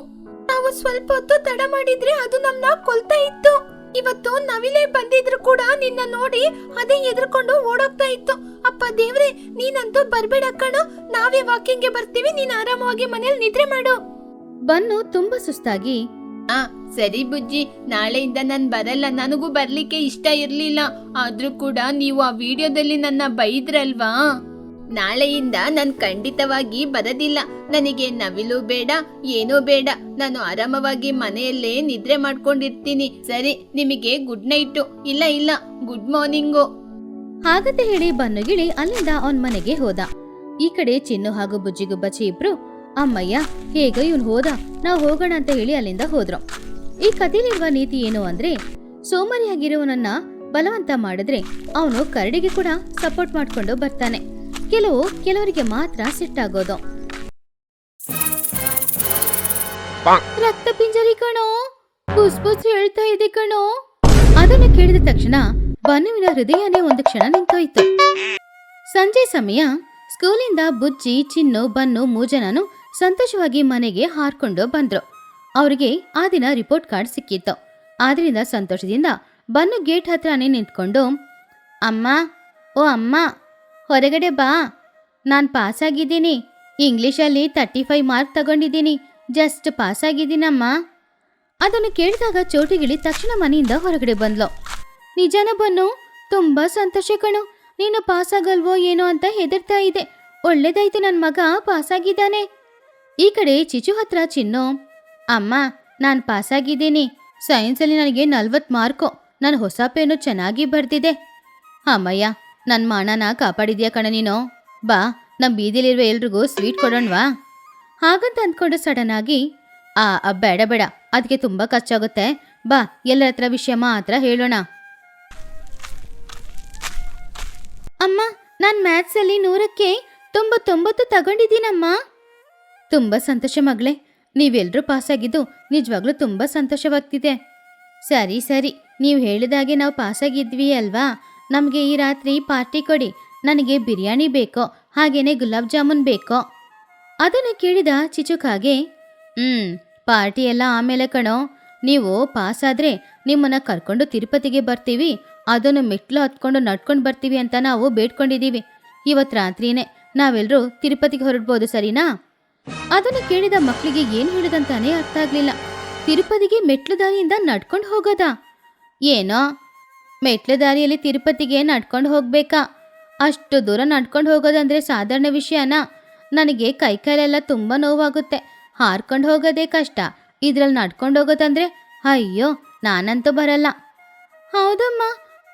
ನಾವು ಸ್ವಲ್ಪ ಹೊತ್ತು ತಡ ಮಾಡಿದ್ರೆ ಅದು ನಮ್ನ ಕೊಲ್ತಾ ಇತ್ತು. ಇವತ್ತು ನವಿಲೆ ಬಂದಿದ್ರು ಕೂಡ ನಿನ್ನ ನೋಡಿ ಅದೇ ಎದ್ರಕೊಂಡು ಓಡೋಗ್ತಾ ಇತ್ತು. ಅಪ್ಪ ದೇವ್ರೆ, ನೀನಂತೂ ಬರ್ಬೇಡ ಕಣೋ. ನಾವೇ ವಾಕಿಂಗ್ಗೆ ಬರ್ತೀವಿ, ನೀನ್ ಆರಾಮವಾಗಿ ಮನೇಲಿ ನಿದ್ರೆ ಮಾಡು. ಬನ್ನು ತುಂಬಾ ಸುಸ್ತಾಗಿ ಸರಿ ಬುಜ್ಜಿ, ನಾಳೆಯಿಂದ ನಾನ್ ಬರಲ್ಲ. ನನಗೂ ಬರ್ಲಿಕ್ಕೆ ಇಷ್ಟ ಇರ್ಲಿಲ್ಲ. ಆದ್ರೂ ಕೂಡ ನೀವು ಆ ವಿಡಿಯೋದಲ್ಲಿ ನನ್ನ ಬೈದ್ರಲ್ವಾ, ನಾಳೆಯಿಂದ ನಾನ್ ಖಂಡಿತವಾಗಿ ಬರೋದಿಲ್ಲ. ನನಗೆ ನವಿಲು ಬೇಡ, ಏನೂ ಬೇಡ. ನಾನು ಆರಾಮವಾಗಿ ಮನೆಯಲ್ಲೇ ನಿದ್ರೆ ಮಾಡ್ಕೊಂಡಿರ್ತೀನಿ. ಸರಿ, ನಿಮಗೆ ಗುಡ್ ನೈಟು. ಇಲ್ಲ ಗುಡ್ ಮಾರ್ನಿಂಗು. ಹಾಗಂತ ಹೇಳಿ ಬನ್ನುಗಿಳಿ ಅಲ್ಲಿಂದ ಅವನ್ ಮನೆಗೆ ಹೋದ. ಈ ಕಡೆ ಚಿನ್ನು ಹಾಗೂ ಬುಜ್ಜಿಗುಬ್ಬಚ್ಚಿ ಇಬ್ರು ಅಮ್ಮಯ್ಯ ಹೇಗೋ ಇವನ್ ಹೋದ, ನಾವ್ ಹೋಗೋಣ ಅಂತ ಹೇಳಿ ಅಲ್ಲಿಂದ ಹೋದ್ರು. ಈ ಕಥೆಯಲ್ಲಿರುವ ನೀತಿ ಏನು ಅಂದ್ರೆ, ಸೋಮಾರಿಯಾಗಿರುವನನ್ನ ಬಲವಂತ ಮಾಡಿದ್ರೆ ಅವನು ಕರಡಿಗೆ ಕೂಡ ಸಪೋರ್ಟ್ ಮಾಡ್ಕೊಂಡು ಬರ್ತಾನೆ. ಕೆಲವರಿಗೆ ಮಾತ್ರ ಸಿಟ್ಟಾಗೋದು. ರಕ್ತ ಪಿಂಜರಿ ಕಣೋ, ಬುಸ್ ಹೇಳ್ತಾ ಇದೆ ಕಣೋ. ಅದನ್ನು ಕೇಳಿದ ತಕ್ಷಣ ಬನ್ನುವಿನ ಹೃದಯನೇ ಒಂದು ಕ್ಷಣ ನಿಂತೋಯ್ತು. ಸಂಜೆ ಸಮಯ. ಸ್ಕೂಲಿಂದ ಬುಜ್ಜಿ, ಚಿನ್ನು, ಬನ್ನು 3 ಜನನು ಸಂತೋಷವಾಗಿ ಮನೆಗೆ ಹಾರ್ಕೊಂಡು ಬಂದ್ರು. ಅವ್ರಿಗೆ ಆ ದಿನ ರಿಪೋರ್ಟ್ ಕಾರ್ಡ್ ಸಿಕ್ಕಿತ್ತು. ಆದ್ರಿಂದ ಸಂತೋಷದಿಂದ ಬನ್ನು ಗೇಟ್ ಹತ್ರನೇ ನಿಂತ್ಕೊಂಡು, ಅಮ್ಮ, ಓ ಅಮ್ಮ, ಹೊರಗಡೆ ಬಾ, ನಾನು ಪಾಸಾಗಿದ್ದೀನಿ. ಇಂಗ್ಲಿಷಲ್ಲಿ 35 ಮಾರ್ಕ್ ತಗೊಂಡಿದ್ದೀನಿ. ಜಸ್ಟ್ ಪಾಸಾಗಿದ್ದೀನಮ್ಮ. ಅದನ್ನು ಕೇಳಿದಾಗ ಚೋಟಿಗಿಳಿ ತಕ್ಷಣ ಮನೆಯಿಂದ ಹೊರಗಡೆ ಬಂದ್ಲು. ನಿಜಾನ ಬನ್ನು? ತುಂಬಾ ಸಂತೋಷ ಕಣು. ನೀನು ಪಾಸಾಗಲ್ವೋ ಏನೋ ಅಂತ ಹೆದರ್ತಾ ಇದೆ. ಒಳ್ಳೇದಾಯ್ತು, ನನ್ನ ಮಗ ಪಾಸಾಗಿದ್ದಾನೆ. ಈ ಕಡೆ ಚಿಚು ಹತ್ರ ಚಿನ್ನು, ಅಮ್ಮ, ನಾನು ಪಾಸಾಗಿದ್ದೀನಿ. ಸೈನ್ಸಲ್ಲಿ ನನಗೆ 40 ಮಾರ್ಕು. ನಾನು ಹೊಸ ಪೇನು ಚೆನ್ನಾಗಿ ಬರ್ದಿದೆ. ಅಮ್ಮಯ್ಯ, ನನ್ನ ಮಾನನ ಕಾಪಾಡಿದ್ಯಾ ಕಣ ನೀನು. ಬಾ, ನಮ್ಮ ಬೀದಿಲಿರುವ ಎಲ್ರಿಗೂ ಸ್ವೀಟ್ ಕೊಡೋಣವಾ? ಹಾಗಂತ ಅಂದ್ಕೊಂಡು ಸಡನ್ ಆಗಿ, ಬೇಡ ಬೇಡ, ಅದಕ್ಕೆ ತುಂಬ ಖರ್ಚಾಗುತ್ತೆ. ಬಾ, ಎಲ್ಲರ ಹತ್ರ ವಿಷಯ ಮಾತ್ರ ಹೇಳೋಣ. ಅಮ್ಮ, ನಾನು ಮ್ಯಾಥ್ಸಲ್ಲಿ 100ಕ್ಕೆ 99 ತಗೊಂಡಿದ್ದೀನಮ್ಮ. ತುಂಬ ಸಂತೋಷ ಮಗಳೇ, ನೀವೆಲ್ಲರೂ ಪಾಸಾಗಿದ್ದು ನಿಜವಾಗ್ಲೂ ತುಂಬ ಸಂತೋಷವಾಗ್ತಿದೆ. ಸರಿ, ನೀವು ಹೇಳಿದಾಗೆ ನಾವು ಪಾಸಾಗಿದ್ವಿ ಅಲ್ವಾ? ನಮಗೆ ಈ ರಾತ್ರಿ ಪಾರ್ಟಿ ಕೊಡಿ. ನನಗೆ ಬಿರಿಯಾನಿ ಬೇಕೋ, ಹಾಗೇನೆ ಗುಲಾಬ್ ಜಾಮೂನ್ ಬೇಕೋ. ಅದನ್ನು ಕೇಳಿದ ಚಿಚುಕಾಗೆ, ಪಾರ್ಟಿ ಎಲ್ಲ ಆಮೇಲೆ ಕಣೋ. ನೀವು ಪಾಸಾದ್ರೆ ನಿಮ್ಮನ್ನ ಕರ್ಕೊಂಡು ತಿರುಪತಿಗೆ ಬರ್ತೀವಿ. ಅದನ್ನು ಮೆಟ್ಲು ಹತ್ಕೊಂಡು ನಡ್ಕೊಂಡು ಬರ್ತೀವಿ ಅಂತ ನಾವು ಬೇಡ್ಕೊಂಡಿದ್ದೀವಿ. ಇವತ್ತು ರಾತ್ರಿನೇ ನಾವೆಲ್ಲರೂ ತಿರುಪತಿಗೆ ಹೊರಡ್ಬೋದು, ಸರಿನಾ? ಅದನ್ನು ಕೇಳಿದ ಮಕ್ಕಳಿಗೆ ಏನು ಹೇಳಿದಂತಾನೆ ಅರ್ಥ ಆಗ್ಲಿಲ್ಲ. ತಿರುಪತಿಗೆ ಮೆಟ್ಲು ದಾರಿಯಿಂದ ನಡ್ಕೊಂಡು ಹೋಗೋದಾ? ಏನೋ ಮೆಟ್ಲು ದಾರಿಯಲ್ಲಿ ತಿರುಪತಿಗೆ ನಡ್ಕೊಂಡು ಹೋಗ್ಬೇಕಾ? ಅಷ್ಟು ದೂರ ನಡ್ಕೊಂಡು ಹೋಗೋದಂದ್ರೆ ಸಾಧಾರಣ ವಿಷಯನಾ? ನನಗೆ ಕೈಕಾಲೆಲ್ಲ ತುಂಬ ನೋವಾಗುತ್ತೆ. ಹಾರ್ಕೊಂಡು ಹೋಗೋದೇ ಕಷ್ಟ, ಇದ್ರಲ್ಲಿ ನಡ್ಕೊಂಡು ಹೋಗೋದಂದ್ರೆ ಅಯ್ಯೋ, ನಾನಂತೂ ಬರಲ್ಲ. ಹೌದಮ್ಮ,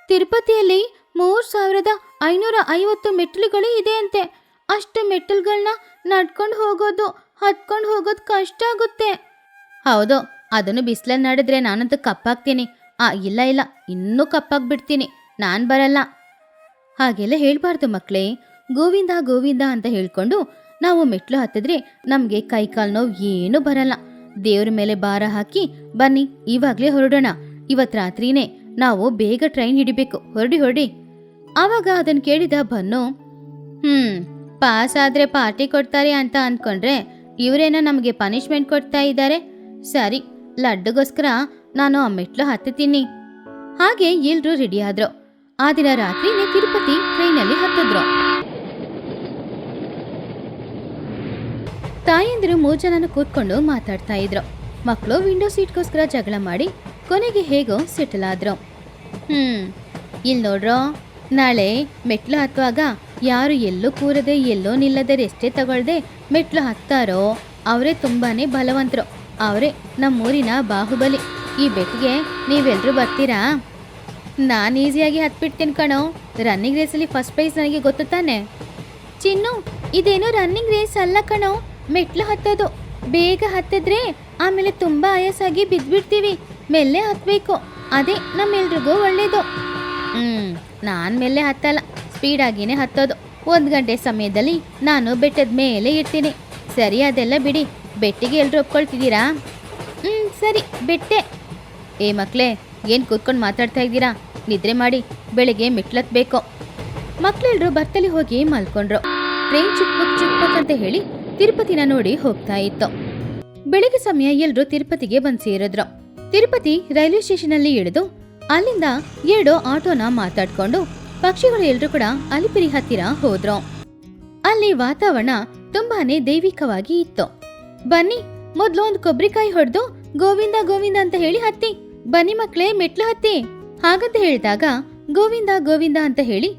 ತಿರುಪತಿಯಲ್ಲಿ 3550 ಮೆಟ್ಟಿಲುಗಳು ಇದೆ ಅಂತೆ. ಅಷ್ಟು ಮೆಟ್ಟಿಲುಗಳನ್ನ ನಡ್ಕೊಂಡು ಹೋಗೋದು, ಹತ್ಕೊಂಡು ಹೋಗೋದು ಕಷ್ಟ ಆಗುತ್ತೆ. ಹೌದು, ಅದನ್ನು ಬಿಸಿಲಲ್ಲಿ ನಡೆದ್ರೆ ನಾನಂತೂ ಕಪ್ಪಾಗ್ತೀನಿ. ಇಲ್ಲ ಇನ್ನೂ ಕಪ್ಪಾಗ್ಬಿಡ್ತೀನಿ. ನಾನು ಬರಲ್ಲ. ಹಾಗೆಲ್ಲ ಹೇಳ್ಬಾರ್ದು ಮಕ್ಕಳೇ. ಗೋವಿಂದ ಅಂತ ಹೇಳ್ಕೊಂಡು ನಾವು ಮೆಟ್ಲು ಹತ್ತಿದ್ರೆ ನಮಗೆ ಕೈಕಾಲು ನೋವು ಏನೂ ಬರಲ್ಲ. ದೇವ್ರ ಮೇಲೆ ಭಾರ ಹಾಕಿ ಬನ್ನಿ, ಇವಾಗಲೇ ಹೊರಡೋಣ. ಇವತ್ತು ರಾತ್ರಿನೇ ನಾವು ಬೇಗ ಟ್ರೈನ್ ಹಿಡಿಬೇಕು. ಹೊರಡಿ. ಆವಾಗ ಅದನ್ನು ಕೇಳಿದ ಬನ್ನು, ಪಾಸ್ ಆದ್ರೆ ಪಾರ್ಟಿ ಕೊಡ್ತಾರೆ ಅಂತ ಅಂದ್ಕೊಂಡ್ರೆ ಇವರೇನೋ ನಮಗೆ ಪನಿಷ್ಮೆಂಟ್ ಕೊಡ್ತಾ ಇದ್ದಾರೆ. ಸರಿ, ಲಡ್ಡುಗೋಸ್ಕರ ನಾನು ಆ ಮೆಟ್ಲು ಹತ್ತುತ್ತೀನಿ. ಹಾಗೆ ಎಲ್ರೂ ರೆಡಿ ಆದ್ರು. ಆ ದಿನ ರಾತ್ರಿನೇ ತಿರುಪತಿ ಟ್ರೈನಲ್ಲಿ ಹತ್ತಿದ್ರು. ತಾಯಂದಿರು 3 ಜನನು ಕೂತ್ಕೊಂಡು ಮಾತಾಡ್ತಾ ಇದ್ರು. ಮಕ್ಕಳು ವಿಂಡೋ ಸೀಟ್ಗೋಸ್ಕರ ಜಗಳ ಮಾಡಿ ಕೊನೆಗೆ ಹೇಗೋ ಸೆಟಲ್ ಆದ್ರು. ಇಲ್ಲಿ ನೋಡ್ರೋ, ನಾಳೆ ಮೆಟ್ಲು ಹತ್ತುವಾಗ ಯಾರು ಎಲ್ಲೂ ಕೂರದೆ ಎಲ್ಲೋ ನಿಲ್ಲದೆ ರೆಸ್ಟೇ ತಗೊಳ್ದೆ ಮೆಟ್ಲು ಹತ್ತಾರೋ ಅವರೇ ತುಂಬಾನೇ ಬಲವಂತರು. ಅವರೇ ನಮ್ಮೂರಿನ ಬಾಹುಬಲಿ. ಈ ಬೆಟ್ಟಿಗೆ ನೀವೆಲ್ಲರೂ ಬರ್ತೀರಾ? ನಾನು ಈಸಿಯಾಗಿ ಹತ್ಬಿಡ್ತೀನಿ ಕಣೋ. ರನ್ನಿಂಗ್ ರೇಸಲ್ಲಿ ಫಸ್ಟ್ ಪ್ರೈಸ್ ನನಗೆ ಗೊತ್ತು ತಾನೆ. ಚಿನ್ನು, ಇದೇನೋ ರನ್ನಿಂಗ್ ರೇಸ್ ಅಲ್ಲ ಕಣೋ, ಮೆಟ್ಲು ಹತ್ತೋದು. ಬೇಗ ಹತ್ತಿದ್ರೆ ಆಮೇಲೆ ತುಂಬ ಆಯಾಸಾಗಿ ಬಿದ್ದುಬಿಡ್ತೀವಿ. ಮೆಲ್ಲೆ ಹತ್ತಬೇಕು, ಅದೇ ನಮ್ಮೆಲ್ರಿಗೂ ಒಳ್ಳೇದು. ನಾನು ಮೆಲ್ಲೆ ಹತ್ತಲ್ಲ, ಸ್ಪೀಡಾಗಿನೇ ಹತ್ತೋದು. 1 ಗಂಟೆ ಸಮಯದಲ್ಲಿ ನಾನು ಬೆಟ್ಟದ ಮೇಲೆ ಇರ್ತೀನಿ. ಸರಿ, ಅದೆಲ್ಲ ಬಿಡಿ. ಬೆಟ್ಟಿಗೆ ಎಲ್ರು ಒಪ್ಕೊಳ್ತಿದ್ದೀರಾ? ಸರಿ ಬೆಟ್ಟೆ. ಏ ಮಕ್ಳೇ, ಏನು ಕೂತ್ಕೊಂಡು ಮಾತಾಡ್ತಾ ಇದ್ದೀರಾ? ನಿದ್ರೆ ಮಾಡಿ, ಬೆಳಿಗ್ಗೆ ಮೆಟ್ಲತ್ಬೇಕು. ಮಕ್ಳೆಲ್ರು ಬರ್ತಲಿ ಹೋಗಿ ಮಲ್ಕೊಂಡ್ರು. ಟ್ರೈನ್ ಚಿಕ್ಪಕ್ ಚಿಕ್ಪಕ್ ಅಂತ ಹೇಳಿ ತಿರುಪತಿನ ನೋಡಿ ಹೋಗ್ತಾ ಇತ್ತು. ಬೆಳಿಗ್ಗೆ ಸಮಯ ಎಲ್ರು ತಿರುಪತಿಗೆ ಬಂದ್ ಸೇರಿದ್ರು. ತಿರುಪತಿ ರೈಲ್ವೆ ಸ್ಟೇಷನ್ ಅಲ್ಲಿ ಇಳಿದು ಅಲ್ಲಿಂದ 2 ಆಟೋನ ಮಾತಾಡ್ಕೊಂಡು ಪಕ್ಷಿಗಳು ಎಲ್ರು ಕೂಡ ಅಲಿಪಿರಿ ಹತ್ತಿರ ಹೋದ್ರು. ಅಲ್ಲಿ ವಾತಾವರಣ ತುಂಬಾನೇ ದೈವಿಕವಾಗಿ ಇತ್ತು. ಬನ್ನಿ, ಮೊದ್ಲು ಒಂದು ಕೊಬ್ಬರಿಕಾಯಿ ಹೊಡೆದು ಗೋವಿಂದ ಗೋವಿಂದ ಅಂತ ಹೇಳಿ ಹತ್ತಿ. ಬನ್ನಿ ಮಕ್ಳೇ, ಮೆಟ್ಲು ಹತ್ತಿ. ಹಾಗಂತ ಹೇಳಿದಾಗ ಗೋವಿಂದ ಗೋವಿಂದ ಅಂತ ಹೇಳಿ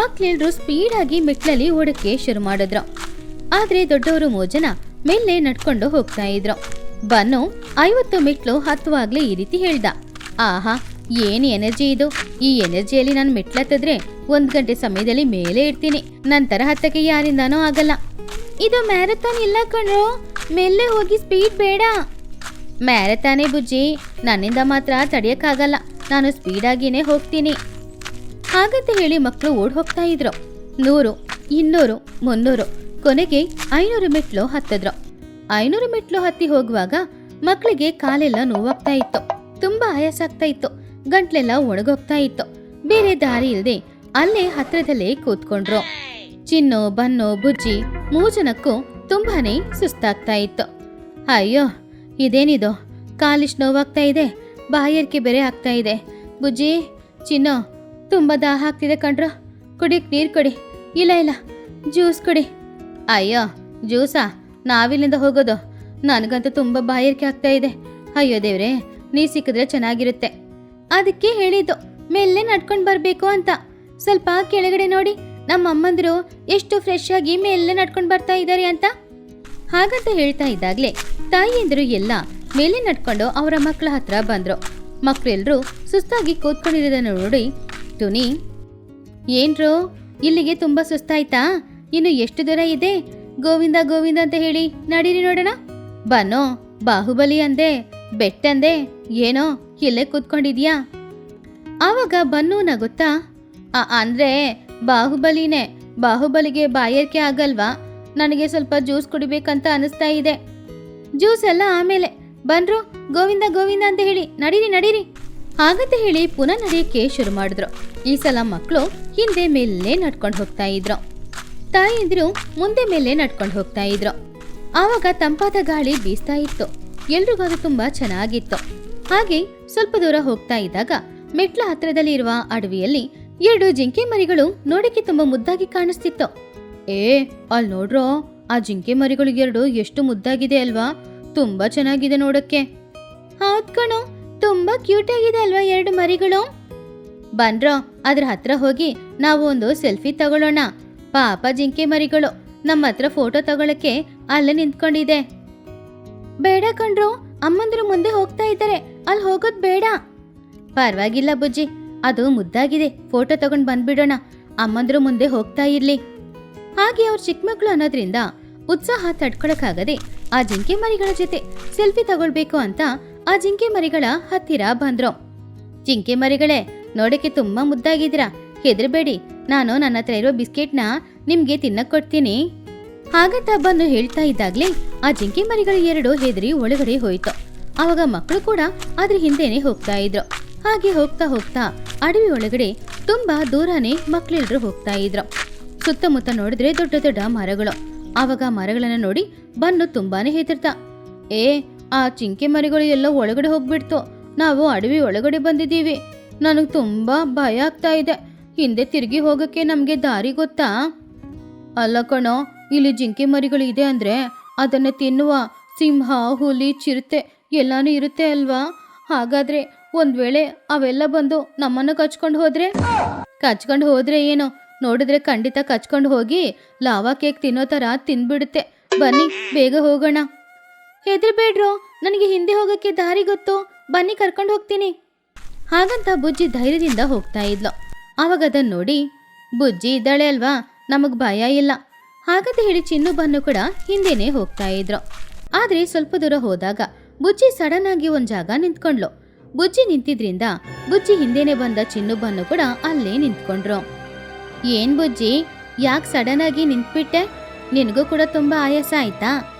ಮಕ್ಳೆಲ್ರು ಸ್ಪೀಡ್ ಆಗಿ ಮೆಟ್ಲಲ್ಲಿ ಓಡಕ್ಕೆ ಶುರು ಮಾಡಿದ್ರು. ಆದ್ರೆ ದೊಡ್ಡವರು ಮೋಜನ ಮೆಲ್ಲೆ ನಡ್ಕೊಂಡು ಹೋಗ್ತಾ ಇದ್ರು. ಬನ್ನು 50 ಮೆಟ್ಲು ಹತ್ತುವಾಗ್ಲೇ ಈ ರೀತಿ ಹೇಳ್ದ, ಆಹಾ ಏನು ಎನರ್ಜಿ ಇದು! ಈ ಎನರ್ಜಿಯಲ್ಲಿ ನಾನು ಮೆಟ್ಲತ್ತಿದ್ರೆ 1 ಗಂಟೆ ಸಮಯದಲ್ಲಿ ಮೇಲೆ ಇರ್ತೀನಿ. ನಂತರ ಹತ್ತಕ್ಕೆ ಯಾರಿಂದಾನೂ ಆಗಲ್ಲ. ಇದು ಮ್ಯಾರಥಾನ್ ಇಲ್ಲ ಕಣ್ರೋ, ಮೆಲ್ಲೆ ಹೋಗಿ ಸ್ಪೀಡ್ ಬೇಡ. ಮ್ಯಾರಥಾನೇ ಬುಜ್ಜಿ, ನನ್ನಿಂದ ಮಾತ್ರ ತಡೆಯಕ್ಕಾಗಲ್ಲ. ನಾನು ಸ್ಪೀಡ್ ಆಗಿನೇ ಹೋಗ್ತೀನಿ. ಹಾಗಂತ ಹೇಳಿ ಮಕ್ಕಳು ಓಡ್ ಹೋಗ್ತಾ ಇದ್ರು. 100, 200, 300, ಕೊನೆಗೆ 500 ಮೆಟ್ಲು ಹತ್ತಿದ್ರು. 500 ಮೆಟ್ಲು ಹತ್ತಿ ಹೋಗುವಾಗ ಮಕ್ಕಳಿಗೆ ಕಾಲೆಲ್ಲ ನೋವಾಗ್ತಾ ಇತ್ತು. ತುಂಬಾ ಆಯಾಸ ಆಗ್ತಾ ಇತ್ತು. ಗಂಟ್ಲೆಲ್ಲ ಒಣಗೋಗ್ತಾ ಇತ್ತು. ಬೇರೆ ದಾರಿ ಇಲ್ಲದೆ ಅಲ್ಲೇ ಹತ್ರದಲ್ಲೇ ಕೂತ್ಕೊಂಡ್ರು. ಚಿನ್ನು, ಬನ್ನು, ಬುಜ್ಜಿ 3 ಜನಕ್ಕೂ ತುಂಬಾನೇ ಸುಸ್ತಾಗ್ತಾ ಇತ್ತು. ಅಯ್ಯೋ, ಇದೇನಿದು, ಕಾಲಿಷ್ಟು ನೋವಾಗ್ತಾ ಇದೆ, ಬಾಯರ್ಕೆ ಬೇರೆ ಆಗ್ತಾ ಇದೆ. ಬುಜ್ಜಿ, ಚಿನ್ನು, ತುಂಬಾ ದಾಹ ಆಗ್ತಿದೆ ಕಣ್ರ, ಕುಡಿಯಕ್ ನೀರು ಕೊಡಿ. ಇಲ್ಲ ಜ್ಯೂಸ್ ಕೊಡಿ. ಅಯ್ಯೋ, ಜ್ಯೂಸಾ? ನಾವಿಲ್ಲಿಂದ ಹೋಗೋದು? ನನಗಂತೂ ತುಂಬಾ ಬಾಯರ್ಕೆ ಆಗ್ತಾ ಇದೆ. ಅಯ್ಯೋ ದೇವ್ರೆ, ನೀರು ಸಿಕ್ಕಿದ್ರೆ ಚೆನ್ನಾಗಿರುತ್ತೆ. ಅದಕ್ಕೆ ಹೇಳಿದ್ದು ಮೆಲ್ಲೆ ನಡ್ಕೊಂಡು ಬರ್ಬೇಕು ಅಂತ. ಸ್ವಲ್ಪ ಕೆಳಗಡೆ ನೋಡಿ, ನಮ್ಮ ಅಮ್ಮಂದ್ರು ಎಷ್ಟು ಫ್ರೆಶ್ ಆಗಿ ಮೆಲ್ಲೆ ನಡ್ಕೊಂಡು ಬರ್ತಾ ಇದ್ದಾರೆ ಅಂತ. ಹಾಗಂತ ಹೇಳ್ತಾ ಇದ್ದಾಗ್ಲೇ ತಾಯಿಯಂದ್ರು ಎಲ್ಲ ಮೇಲೆ ನಡ್ಕೊಂಡು ಅವರ ಮಕ್ಕಳ ಹತ್ರ ಬಂದ್ರು. ಮಕ್ಕಳೆಲ್ಲರೂ ಸುಸ್ತಾಗಿ ಕೂತ್ಕೊಂಡಿರೋದನ್ನ ನೋಡಿ, ಟುನಿ, ಏನ್ರು ಇಲ್ಲಿಗೆ ತುಂಬಾ ಸುಸ್ತಾಯ್ತಾ? ಇನ್ನು ಎಷ್ಟು ದೂರ ಇದೆ? ಗೋವಿಂದ ಗೋವಿಂದ ಅಂತ ಹೇಳಿ ನಡೀರಿ ನೋಡೋಣ. ಬನ್ನೋ, ಬಾಹುಬಲಿ ಅಂದೆ, ಬೆಟ್ಟಂದೆ, ಏನೋ ಇಲ್ಲೇ ಕೂತ್ಕೊಂಡಿದ್ಯಾ? ಆವಾಗ ಬನ್ನು ನಗುತ್ತಾ, ಅಂದ್ರೆ ಬಾಹುಬಲಿನೇ. ಬಾಹುಬಲಿಗೆ ಬಾಯರ್ಕೆ ಆಗಲ್ವಾ? ನನಗೆ ಸ್ವಲ್ಪ ಜ್ಯೂಸ್ ಕುಡಿಬೇಕಂತ ಅನಿಸ್ತಾ ಇದೆ. ಜ್ಯೂಸ್ ಎಲ್ಲ ಆಮೇಲೆ, ಬನ್ರು ಗೋವಿಂದ ಗೋವಿಂದ ಅಂತ ಹೇಳಿ ನಡೀರಿ. ಹಾಗಂತ ಹೇಳಿ ಪುನಃ ನಡೆಯಕ್ಕೆ ಶುರು ಮಾಡಿದ್ರು. ಈ ಸಲ ಮಕ್ಕಳು ಹಿಂದೆ ಮೇಲೆ ನಡ್ಕೊಂಡು ಹೋಗ್ತಾ ಇದ್ರು. ತಾಯಿಯಂದಿರು ಮುಂದೆ ಮೇಲೆ ನಡ್ಕೊಂಡು ಹೋಗ್ತಾ ಇದ್ರು. ಆವಾಗ ತಂಪಾದ ಗಾಳಿ ಬೀಸ್ತಾ ಇತ್ತು. ಎಲ್ರಿಗೂ ಅದು ತುಂಬಾ ಚೆನ್ನಾಗಿತ್ತು. ಹಾಗೆ ಸ್ವಲ್ಪ ದೂರ ಹೋಗ್ತಾ ಇದ್ದಾಗ ಮೆಟ್ಲ ಹತ್ರದಲ್ಲಿ ಇರುವ ಅಡವಿಯಲ್ಲಿ 2 ಜಿಂಕೆ ಮರಿಗಳು ನೋಡಕ್ಕೆ ತುಂಬಾ ಮುದ್ದಾಗಿ ಕಾಣಿಸ್ತಿತ್ತು. ಅಲ್ಲಿ ನೋಡ್ರೋ, ಆ ಜಿಂಕೆ ಮರಿಗಳು 2 ಎಷ್ಟು ಮುದ್ದಾಗಿದೆ ಅಲ್ವಾ? ತುಂಬಾ ಚೆನ್ನಾಗಿದೆ ನೋಡಕ್ಕೆ. ಹೌದ್ ಕಣೋ, ತುಂಬಾ ಕ್ಯೂಟ್ ಆಗಿದೆ ಅಲ್ವಾ 2 ಮರಿಗಳು? ಬನ್ರೋ, ಅದ್ರ ಹತ್ರ ಹೋಗಿ ನಾವು ಒಂದು ಸೆಲ್ಫಿ ತಗೊಳ್ಳೋಣ. ಪಾಪ ಜಿಂಕೆ ಮರಿಗಳು ನಮ್ಮ ಹತ್ರ ಫೋಟೋ ತಗೊಳಕ್ಕೆ ಅಲ್ಲೇ ನಿಂತ್ಕೊಂಡಿದೆ. ಬೇಡ ಕಣ್ರು, ಅಮ್ಮಂದ್ರು ಮುಂದೆ ಹೋಗ್ತಾ ಇದ್ದಾರೆ, ಅಲ್ಲಿ ಹೋಗೋದ್ ಬೇಡ. ಪರವಾಗಿಲ್ಲ ಬುಜ್ಜಿ, ಅದು ಮುದ್ದಾಗಿದೆ, ಫೋಟೋ ತಗೊಂಡ್ ಬಂದ್ಬಿಡೋಣ. ಅಮ್ಮಂದ್ರು ಮುಂದೆ ಹೋಗ್ತಾ ಇರ್ಲಿ. ಹಾಗೆ ಅವ್ರ ಚಿಕ್ಕ ಮಕ್ಕಳು ಅನ್ನೋದ್ರಿಂದ ಉತ್ಸಾಹ ತಡ್ಕೊಳಕ್ಕಾಗದೆ ಆ ಜಿಂಕೆ ಮರಿಗಳ ಜೊತೆ ಸೆಲ್ಫಿ ತಗೊಳ್ಬೇಕು ಅಂತ ಆ ಜಿಂಕೆ ಮರಿಗಳ ಹತ್ತಿರ ಬಂದ್ರು. ಜಿಂಕೆ ಮರಿಗಳೇ, ನೋಡಕ್ಕೆ ತುಂಬಾ ಮುದ್ದಾಗಿದ್ದೀರಾ, ಹೆದರ್ಬೇಡಿ. ನಾನು ನನ್ನ ಹತ್ರ ಇರೋ ಬಿಸ್ಕೆಟ್ನ ನಿಮ್ಗೆ ತಿನ್ನಕ್ ಕೊಡ್ತೀನಿ. ಹಾಗಂತ ಬನ್ನು ಹೇಳ್ತಾ ಇದ್ದಾಗ್ಲೇ ಆ ಜಿಂಕೆ ಮರಿಗಳು 2 ಹೆದರಿ ಒಳಗಡೆ ಹೋಯ್ತು. ಆವಾಗ ಮಕ್ಕಳು ಕೂಡ ಅದ್ರ ಹಿಂದೆನೆ ಹೋಗ್ತಾ ಇದ್ರು. ಹಾಗೆ ಹೋಗ್ತಾ ಹೋಗ್ತಾ ಅಡವಿ ಒಳಗಡೆ ತುಂಬಾ ದೂರನೇ ಮಕ್ಕಳೆಲ್ಲರೂ ಹೋಗ್ತಾ ಇದ್ರು. ಸುತ್ತಮುತ್ತ ನೋಡಿದ್ರೆ ದೊಡ್ಡ ದೊಡ್ಡ ಮರಗಳು. ಆವಾಗ ಮರಗಳನ್ನ ನೋಡಿ ಬನ್ನು ತುಂಬಾನೇ ಹೆದರ್ತ. ಆ ಜಿಂಕೆ ಮರಿಗಳು ಎಲ್ಲ ಒಳಗಡೆ ಹೋಗ್ಬಿಡ್ತು. ನಾವು ಅಡವಿ ಒಳಗಡೆ ಬಂದಿದ್ದೀವಿ. ನನಗ್ ತುಂಬಾ ಭಯ ಆಗ್ತಾ ಇದೆ. ಹಿಂದೆ ತಿರುಗಿ ಹೋಗಕ್ಕೆ ನಮ್ಗೆ ದಾರಿ ಗೊತ್ತಾ? ಅಲ್ಲ ಕಣೋ, ಇಲ್ಲಿ ಜಿಂಕೆ ಮರಿಗಳು ಇದೆ ಅಂದ್ರೆ ಅದನ್ನ ತಿನ್ನುವ ಸಿಂಹ, ಹುಲಿ, ಚಿರತೆ ಎಲ್ಲಾನು ಇರುತ್ತೆ ಅಲ್ವಾ? ಹಾಗಾದ್ರೆ ಒಂದ್ ವೇಳೆ ಅವೆಲ್ಲ ಬಂದು ನಮ್ಮನ್ನ ಕಚ್ಕೊಂಡು ಹೋದ್ರೆ ಏನೋ, ನೋಡಿದ್ರೆ ಖಂಡಿತ ಕಚ್ಕೊಂಡು ಹೋಗಿ ಲಾವಾ ಕೇಕ್ ತಿನ್ನೋ ತರ ತಿನ್ಬಿಡುತ್ತೆ. ಬನ್ನಿ ಬೇಗ ಹೋಗೋಣ. ಹೆದರ್ಬೇಡ್ರೋ, ನನಗೆ ಹಿಂದೆ ಹೋಗಕ್ಕೆ ದಾರಿ ಗೊತ್ತು, ಬನ್ನಿ ಕರ್ಕೊಂಡು ಹೋಗ್ತೀನಿ. ಹಾಗಂತ ಬುಜ್ಜಿ ಧೈರ್ಯದಿಂದ ಹೋಗ್ತಾ ಇದ್ಲು. ಆವಾಗ ಅದನ್ನ ನೋಡಿ, ಬುಜ್ಜಿ ಇದ್ದಾಳೆ ಅಲ್ವಾ, ನಮಗ್ ಭಯ ಇಲ್ಲ. ಹಾಗಂತ ಹೇಳಿ ಚಿನ್ನು ಬನ್ನು ಕೂಡ ಹಿಂದೆನೆ ಹೋಗ್ತಾ ಇದ್ರು. ಆದ್ರೆ ಸ್ವಲ್ಪ ದೂರ ಹೋದಾಗ ಬುಜ್ಜಿ ಸಡನ್ ಆಗಿ ಒಂದ್ ಜಾಗ ನಿಂತ್ಕೊಂಡ್ಲು. ಬುಜ್ಜಿ ನಿಂತಿದ್ರಿಂದ ಬುಜ್ಜಿ ಹಿಂದೆನೆ ಬಂದ ಚಿನ್ನು ಬನ್ನು ಕೂಡ ಅಲ್ಲೇ ನಿಂತ್ಕೊಂಡ್ರು. ಏನ್ ಬುಜ್ಜಿ, ಯಾಕೆ ಸಡನ್ ಆಗಿ ನಿಂತ್ಬಿಟ್ಟೆ? ನಿನಗೂ ಕೂಡ ತುಂಬಾ ಆಯಾಸ ಆಯ್ತಾ?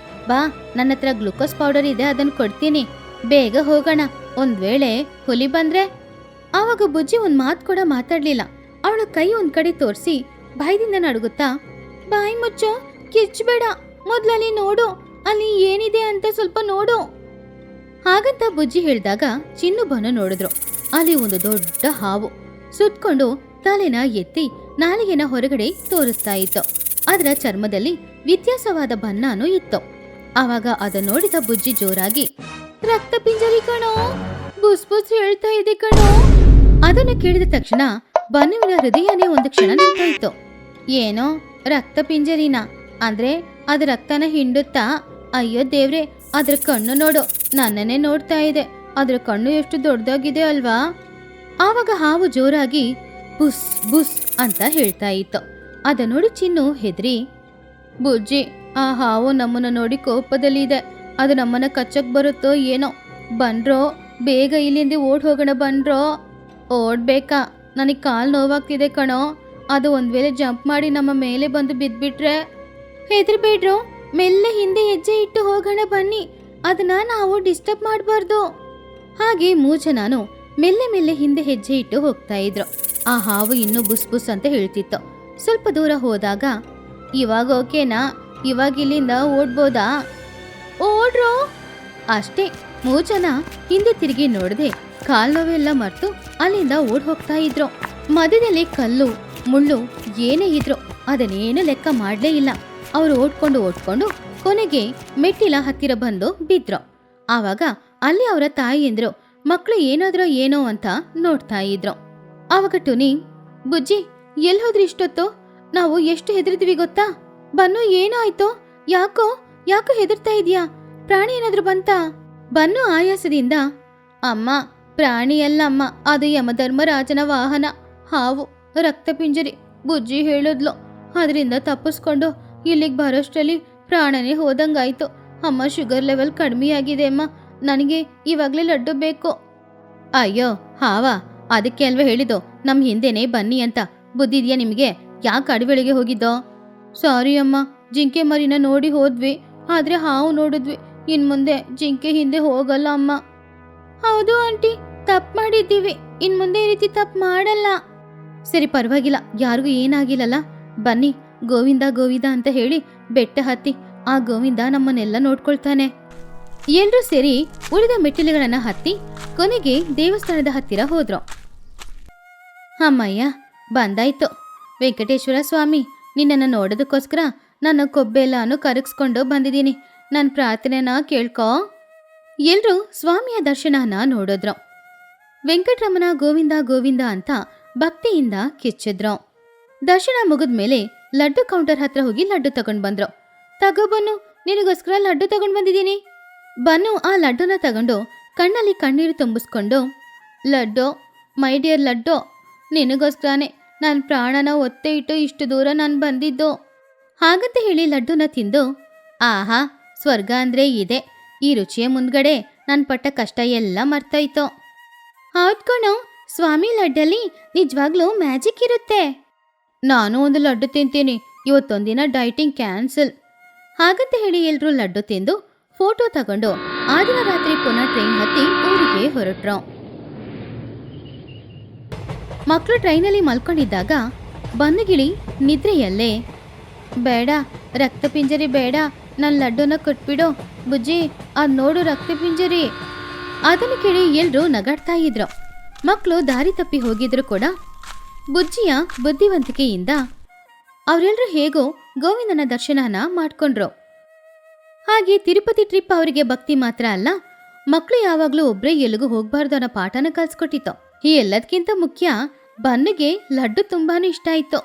ಬಾ, ನನ್ನ ಹತ್ರ ಗ್ಲೂಕೋಸ್ ಪೌಡರ್ ಇದೆ, ಅದನ್ನು ಕೊಡ್ತೀನಿ, ಬೇಗ ಹೋಗೋಣ, ಒಂದ್ ವೇಳೆ ಹುಲಿ ಬಂದ್ರೆ. ಆವಾಗ ಬುಜ್ಜಿ ಒಂದ್ ಮಾತು ಕೂಡ ಮಾತಾಡ್ಲಿಲ್ಲ. ಅವಳ ಕೈ ಒಂದ್ ಕಡೆ ತೋರಿಸಿ ಭಯದಿಂದ ನಡುಗುತ್ತಾ, ಬಾಯಿ ಮುಚ್ಚೋ, ಕಿರ್ಚ್ಬೇಡ, ಮೊದ್ಲಲ್ಲಿ ನೋಡು, ಅಲ್ಲಿ ಏನಿದೆ ಅಂತ ಸ್ವಲ್ಪ ನೋಡು. ಹಾಗಂತ ಬುಜ್ಜಿ ಹೇಳಿದಾಗ ಚಿನ್ನು ಬನ್ನು ನೋಡಿದ್ರು. ಅಲ್ಲಿ ಒಂದು ದೊಡ್ಡ ಹಾವು ಸುತ್ಕೊಂಡು ತಲೆನ ಎತ್ತಿ ನಾಲಿಗೆನ ಹೊರಗಡೆ ತೋರಿಸ್ತಾ ಇತ್ತು. ಅದರ ಚರ್ಮದಲ್ಲಿ ವ್ಯತ್ಯಾಸವಾದ ಬಣ್ಣನೂ ಇತ್ತು. ಆವಾಗ ಅದನ್ನ ನೋಡಿದ ಬುಜ್ಜಿ ಜೋರಾಗಿ, ರಕ್ತ ಪಿಂಜರಿ ಕಣೋ, ಬುಸ್ ಬುಸ್ ಹೇಳ್ತಾ ಇದೆ ಕಣೋ. ಅದನ್ನು ಕೇಳಿದ ತಕ್ಷಣ ಬನ್ನುವಿನ ಹೃದಯನೇ ಒಂದು ಕ್ಷಣ ನಿಂತಾಯಿತು. ಏನೋ ರಕ್ತ ಪಿಂಜರಿನ ಅಂದ್ರೆ ಅದ ರಕ್ತನ ಹಿಂಡುತ್ತಾ? ಅಯ್ಯೋ ದೇವ್ರೆ, ಅದ್ರ ಕಣ್ಣು ನೋಡು, ನನ್ನನ್ನೇ ನೋಡ್ತಾ ಇದೆ, ಅದ್ರ ಕಣ್ಣು ಎಷ್ಟು ದೊಡ್ಡದಾಗಿದೆ ಅಲ್ವಾ? ಆವಾಗ ಹಾವು ಜೋರಾಗಿ ಬುಸ್ ಬುಸ್ ಅಂತ ಹೇಳ್ತಾ ಇತ್ತು. ಅದ ನೋಡಿ ಚಿನ್ನು ಹೆದ್ರಿ, ಬುಜ್ಜಿ, ಆ ಹಾವು ನಮ್ಮನ್ನ ನೋಡಿ ಕೋಪದಲ್ಲಿ ಇದೆ, ಅದು ನಮ್ಮನ್ನ ಕಚ್ಚಕ್ ಬರುತ್ತೋ ಏನೋ, ಬನ್ರೋ ಬೇಗ ಇಲ್ಲಿಂದ ಓಡ್ ಹೋಗೋಣ, ಬನ್ರೋ. ಓಡ್ಬೇಕಾ? ನನಗೆ ಕಾಲು ನೋವಾಗ್ತಿದೆ ಕಣೋ, ಅದು ಒಂದ್ ವೇಳೆ ಜಂಪ್ ಮಾಡಿ ನಮ್ಮ ಮೇಲೆ ಬಂದು ಬಿದ್ಬಿಟ್ರೆ? ಹೆದರ್ಬೇಡ್ರೋ, ಮೆಲ್ಲೆ ಹಿಂದೆ ಹೆಜ್ಜೆ ಇಟ್ಟು ಹೋಗೋಣ ಬನ್ನಿ, ಅದನ್ನ ನಾವು ಡಿಸ್ಟರ್ಬ್ ಮಾಡಬಾರ್ದು. ಹಾಗೆ ಮೂಜನಾನು ಮೆಲ್ಲೆ ಮೆಲ್ಲೆ ಹಿಂದೆ ಹೆಜ್ಜೆ ಇಟ್ಟು ಹೋಗ್ತಾ ಇದ್ರು. ಆ ಹಾವು ಇನ್ನೂ ಬುಸ್ ಬುಸ್ ಅಂತ ಹೇಳ್ತಿತ್ತು. ಸ್ವಲ್ಪ ದೂರ ಹೋದಾಗ, ಇವಾಗ ಓಕೆನಾ? ಇವಾಗ ಇಲ್ಲಿಂದ ಓಡ್ಬೋದಾ? ಓಡ್ರೋ. ಅಷ್ಟೇ, ಮೂಜನ ಹಿಂದೆ ತಿರುಗಿ ನೋಡದೆ ಕಾಲ್ ನೋವೆಲ್ಲ ಮರ್ತು ಅಲ್ಲಿಂದ ಓಡ್ ಹೋಗ್ತಾ ಇದ್ರು. ಮಧ್ಯದಲ್ಲಿ ಕಲ್ಲು ಮುಳ್ಳು ಏನೇ ಇದ್ರು ಅದನ್ನೇನು ಲೆಕ್ಕ ಮಾಡ್ಲೇ ಇಲ್ಲ. ಅವರು ಓಡ್ಕೊಂಡು ಕೊನೆಗೆ ಮೆಟ್ಟಿಲ ಹತ್ತಿರ ಬಂದು ಬಿದ್ರು. ಆವಾಗ ಅಲ್ಲಿ ಅವರ ತಾಯಿಯಂದ್ರು ಮಕ್ಕಳು ಏನಾದ್ರೋ ಏನೋ ಅಂತ ನೋಡ್ತಾ ಇದ್ರು. ಆವಾಗ ಟುನಿ, ಬುಜ್ಜಿ ಎಲ್ಲಿ ಹೋದ್ರಿ ಇಷ್ಟೊತ್ತು? ನಾವು ಎಷ್ಟು ಹೆದರಿದ್ವಿ ಗೊತ್ತಾ? ಬನ್ನು ಏನೋ ಆಯ್ತು? ಯಾಕೋ ಹೆದರ್ತಾ ಇದೀಯಾ? ಪ್ರಾಣಿ ಏನಾದ್ರೂ ಬಂತಾ? ಬನ್ನು ಆಯಾಸದಿಂದ, ಅಮ್ಮ ಪ್ರಾಣಿ ಅಲ್ಲಮ್ಮ, ಅದು ಯಮಧರ್ಮರಾಜನ ವಾಹನ, ಹಾವು, ರಕ್ತ ಪಿಂಜರಿ. ಬುಜ್ಜಿ ಹೇಳಿದ್ಲು, ಅದರಿಂದ ತಪ್ಪಿಸ್ಕೊಂಡು ಇಲ್ಲಿಗೆ ಬರೋಷ್ಟರಲ್ಲಿ ಪ್ರಾಣನೇ ಹೋದಂಗಾಯ್ತು. ಅಮ್ಮ ಶುಗರ್ ಲೆವೆಲ್ ಕಡಿಮೆಯಾಗಿದೆ ಅಮ್ಮ, ನನಗೆ ಇವಾಗಲೇ ಲಡ್ಡು ಬೇಕು. ಅಯ್ಯೋ ಹಾವಾ, ಅದಕ್ಕೆ ಅಲ್ವೇ ಹೇಳಿದ್ದು ನಮ್ಮ ಹಿಂದೆನೇ ಬನ್ನಿ ಅಂತ. ಬುದ್ಧಿದ್ಯಾ ನಿಮಗೆ? ಯಾಕೆ ಅಡವೆಳಿಗೆ ಹೋಗಿದ್ದೋ? ಸಾರಿ ಅಮ್ಮ, ಜಿಂಕೆ ಮರಿನ ನೋಡಿ ಹೋದ್ವಿ, ಆದ್ರೆ ಹಾವು ನೋಡಿದ್ವಿ, ಇನ್ ಮುಂದೆ ಜಿಂಕೆ ಹಿಂದೆ ಹೋಗಲ್ಲ ಅಮ್ಮ. ಹೌದು ಆಂಟಿ, ತಪ್ಪು ಮಾಡಿದ್ದೀವಿ, ಇನ್ ಮುಂದೆ ಈ ರೀತಿ ತಪ್ಪು ಮಾಡಲ್ಲ. ಸರಿ ಪರವಾಗಿಲ್ಲ, ಯಾರಿಗೂ ಏನಾಗಿಲ್ಲಲ್ಲ, ಬನ್ನಿ ಗೋವಿಂದ ಗೋವಿಂದ ಅಂತ ಹೇಳಿ ಬೆಟ್ಟ ಹತ್ತಿ, ಆ ಗೋವಿಂದ ನಮ್ಮನ್ನೆಲ್ಲ ನೋಡ್ಕೊಳ್ತಾನೆ. ಎಲ್ರೂ ಸೇರಿ ಉಳಿದ ಮೆಟ್ಟಿಲುಗಳನ್ನ ಹತ್ತಿ ಕೊನೆಗೆ ದೇವಸ್ಥಾನದ ಹತ್ತಿರ ಹೋದ್ರು. ಅಮ್ಮಯ್ಯ ಬಂದಾಯ್ತು. ವೆಂಕಟೇಶ್ವರ ಸ್ವಾಮಿ, ನಿನ್ನನ್ನು ನೋಡೋದಕ್ಕೋಸ್ಕರ ನನ್ನ ಕೊಬ್ಬೆಲ್ಲಾನು ಕರಗಿಸ್ಕೊಂಡು ಬಂದಿದ್ದೀನಿ, ನನ್ನ ಪ್ರಾರ್ಥನೆನ ಕೇಳ್ಕೊ. ಎಲ್ರೂ ಸ್ವಾಮಿಯ ದರ್ಶನನ ನೋಡಿದ್ರು. ವೆಂಕಟರಮಣ ಗೋವಿಂದ ಗೋವಿಂದ ಅಂತ ಭಕ್ತಿಯಿಂದ ಕಿಚ್ಚಿದ್ರು. ದರ್ಶನ ಮುಗಿದ್ಮೇಲೆ ಲಡ್ಡು ಕೌಂಟರ್ ಹತ್ರ ಹೋಗಿ ಲಡ್ಡು ತಗೊಂಡ್ ಬಂದ್ರು. ತಗೋಬನ್ನು, ನಿನಗೋಸ್ಕರ ಲಡ್ಡು ತಗೊಂಡ್ ಬಂದಿದ್ದೀನಿ. ಬನ್ನು ಆ ಲಡ್ಡುನ ತಗೊಂಡು ಕಣ್ಣಲ್ಲಿ ಕಣ್ಣೀರು ತುಂಬಿಸ್ಕೊಂಡು, ಲಡ್ಡು, ಮೈ ಡಿಯರ್ ಲಡ್ಡು, ನಿನಗೋಸ್ಕರನೇ ನನ್ನ ಪ್ರಾಣನ ಒತ್ತೆ ಇಟ್ಟು ಇಷ್ಟು ದೂರ ನಾನು ಬಂದಿದ್ದು. ಹಾಗಂತ ಹೇಳಿ ಲಡ್ಡುನ ತಿಂದು, ಆಹಾ ಸ್ವರ್ಗ ಅಂದ್ರೆ ಇದೆ, ಈ ರುಚಿಯ ಮುಂದ್ಗಡೆ ನನ್ನ ಪಟ್ಟ ಕಷ್ಟ ಎಲ್ಲ ಮರ್ತೋಯ್ತು. ಹೌದ್ಕಣೋ, ಸ್ವಾಮಿ ಲಡ್ಡಲ್ಲಿ ನಿಜವಾಗ್ಲೂ ಮ್ಯಾಜಿಕ್ ಇರುತ್ತೆ. ನಾನು ಒಂದು ಲಡ್ಡು ತಿಂತೀನಿ, ಇವತ್ತೊಂದಿನ ಡೈಟಿಂಗ್ ಕ್ಯಾನ್ಸಲ್. ಹಾಗಂತ ಹೇಳಿ ಎಲ್ರೂ ಲಡ್ಡು ತಿಂದು ಫೋಟೋ ತಗೊಂಡು ಆ ದಿನ ರಾತ್ರಿ ಪುನಃ ಟ್ರೈನ್ ಹತ್ತಿ ಊರಿಗೆ ಹೊರಟ್ರು. ಮಕ್ಕಳು ಟ್ರೈನಲ್ಲಿ ಮಲ್ಕೊಂಡಿದ್ದಾಗ ಬನ್ನುಗಿಳಿ ನಿದ್ರೆಯಲ್ಲೇ, ಬೇಡ ರಕ್ತ ಪಿಂಜರಿ ಬೇಡ, ನನ್ನ ಲಡ್ಡುನ ಕೊಟ್ಬಿಡು ಬುಜ್ಜಿ, ಅದ್ ನೋಡು ರಕ್ತ ಪಿಂಜರಿ. ಅದನ್ನು ಕೇಳಿ ಎಲ್ರೂ ನಗಾಡ್ತಾ ಇದ್ರು. ಮಕ್ಕಳು ದಾರಿ ತಪ್ಪಿ ಹೋಗಿದ್ರು ಕೂಡ ಬುಜ್ಜಿಯ ಬುದ್ಧಿವಂತಿಕೆಯಿಂದ ಅವರೆಲ್ಲರೂ ಹೇಗೋ ಗೋವಿಂದನ ದರ್ಶನನ ಮಾಡ್ಕೊಂಡ್ರು. ಹಾಗೆ ತಿರುಪತಿ ಟ್ರಿಪ್ ಅವರಿಗೆ ಭಕ್ತಿ ಮಾತ್ರ ಅಲ್ಲ, ಮಕ್ಕಳು ಯಾವಾಗ್ಲೂ ಒಬ್ರೇ ಎಲ್ಲಿಗೂ ಹೋಗ್ಬಾರ್ದು ಅನ್ನೋ ಪಾಠನ ಕಲ್ಸ್ಕೊಟ್ಟಿತ್ತು. ಈ ಎಲ್ಲದಕ್ಕಿಂತ ಮುಖ್ಯ ಬನ್ನುಗೆ ಲಡ್ಡು ತುಂಬಾನು ಇಷ್ಟ ಆಯ್ತು.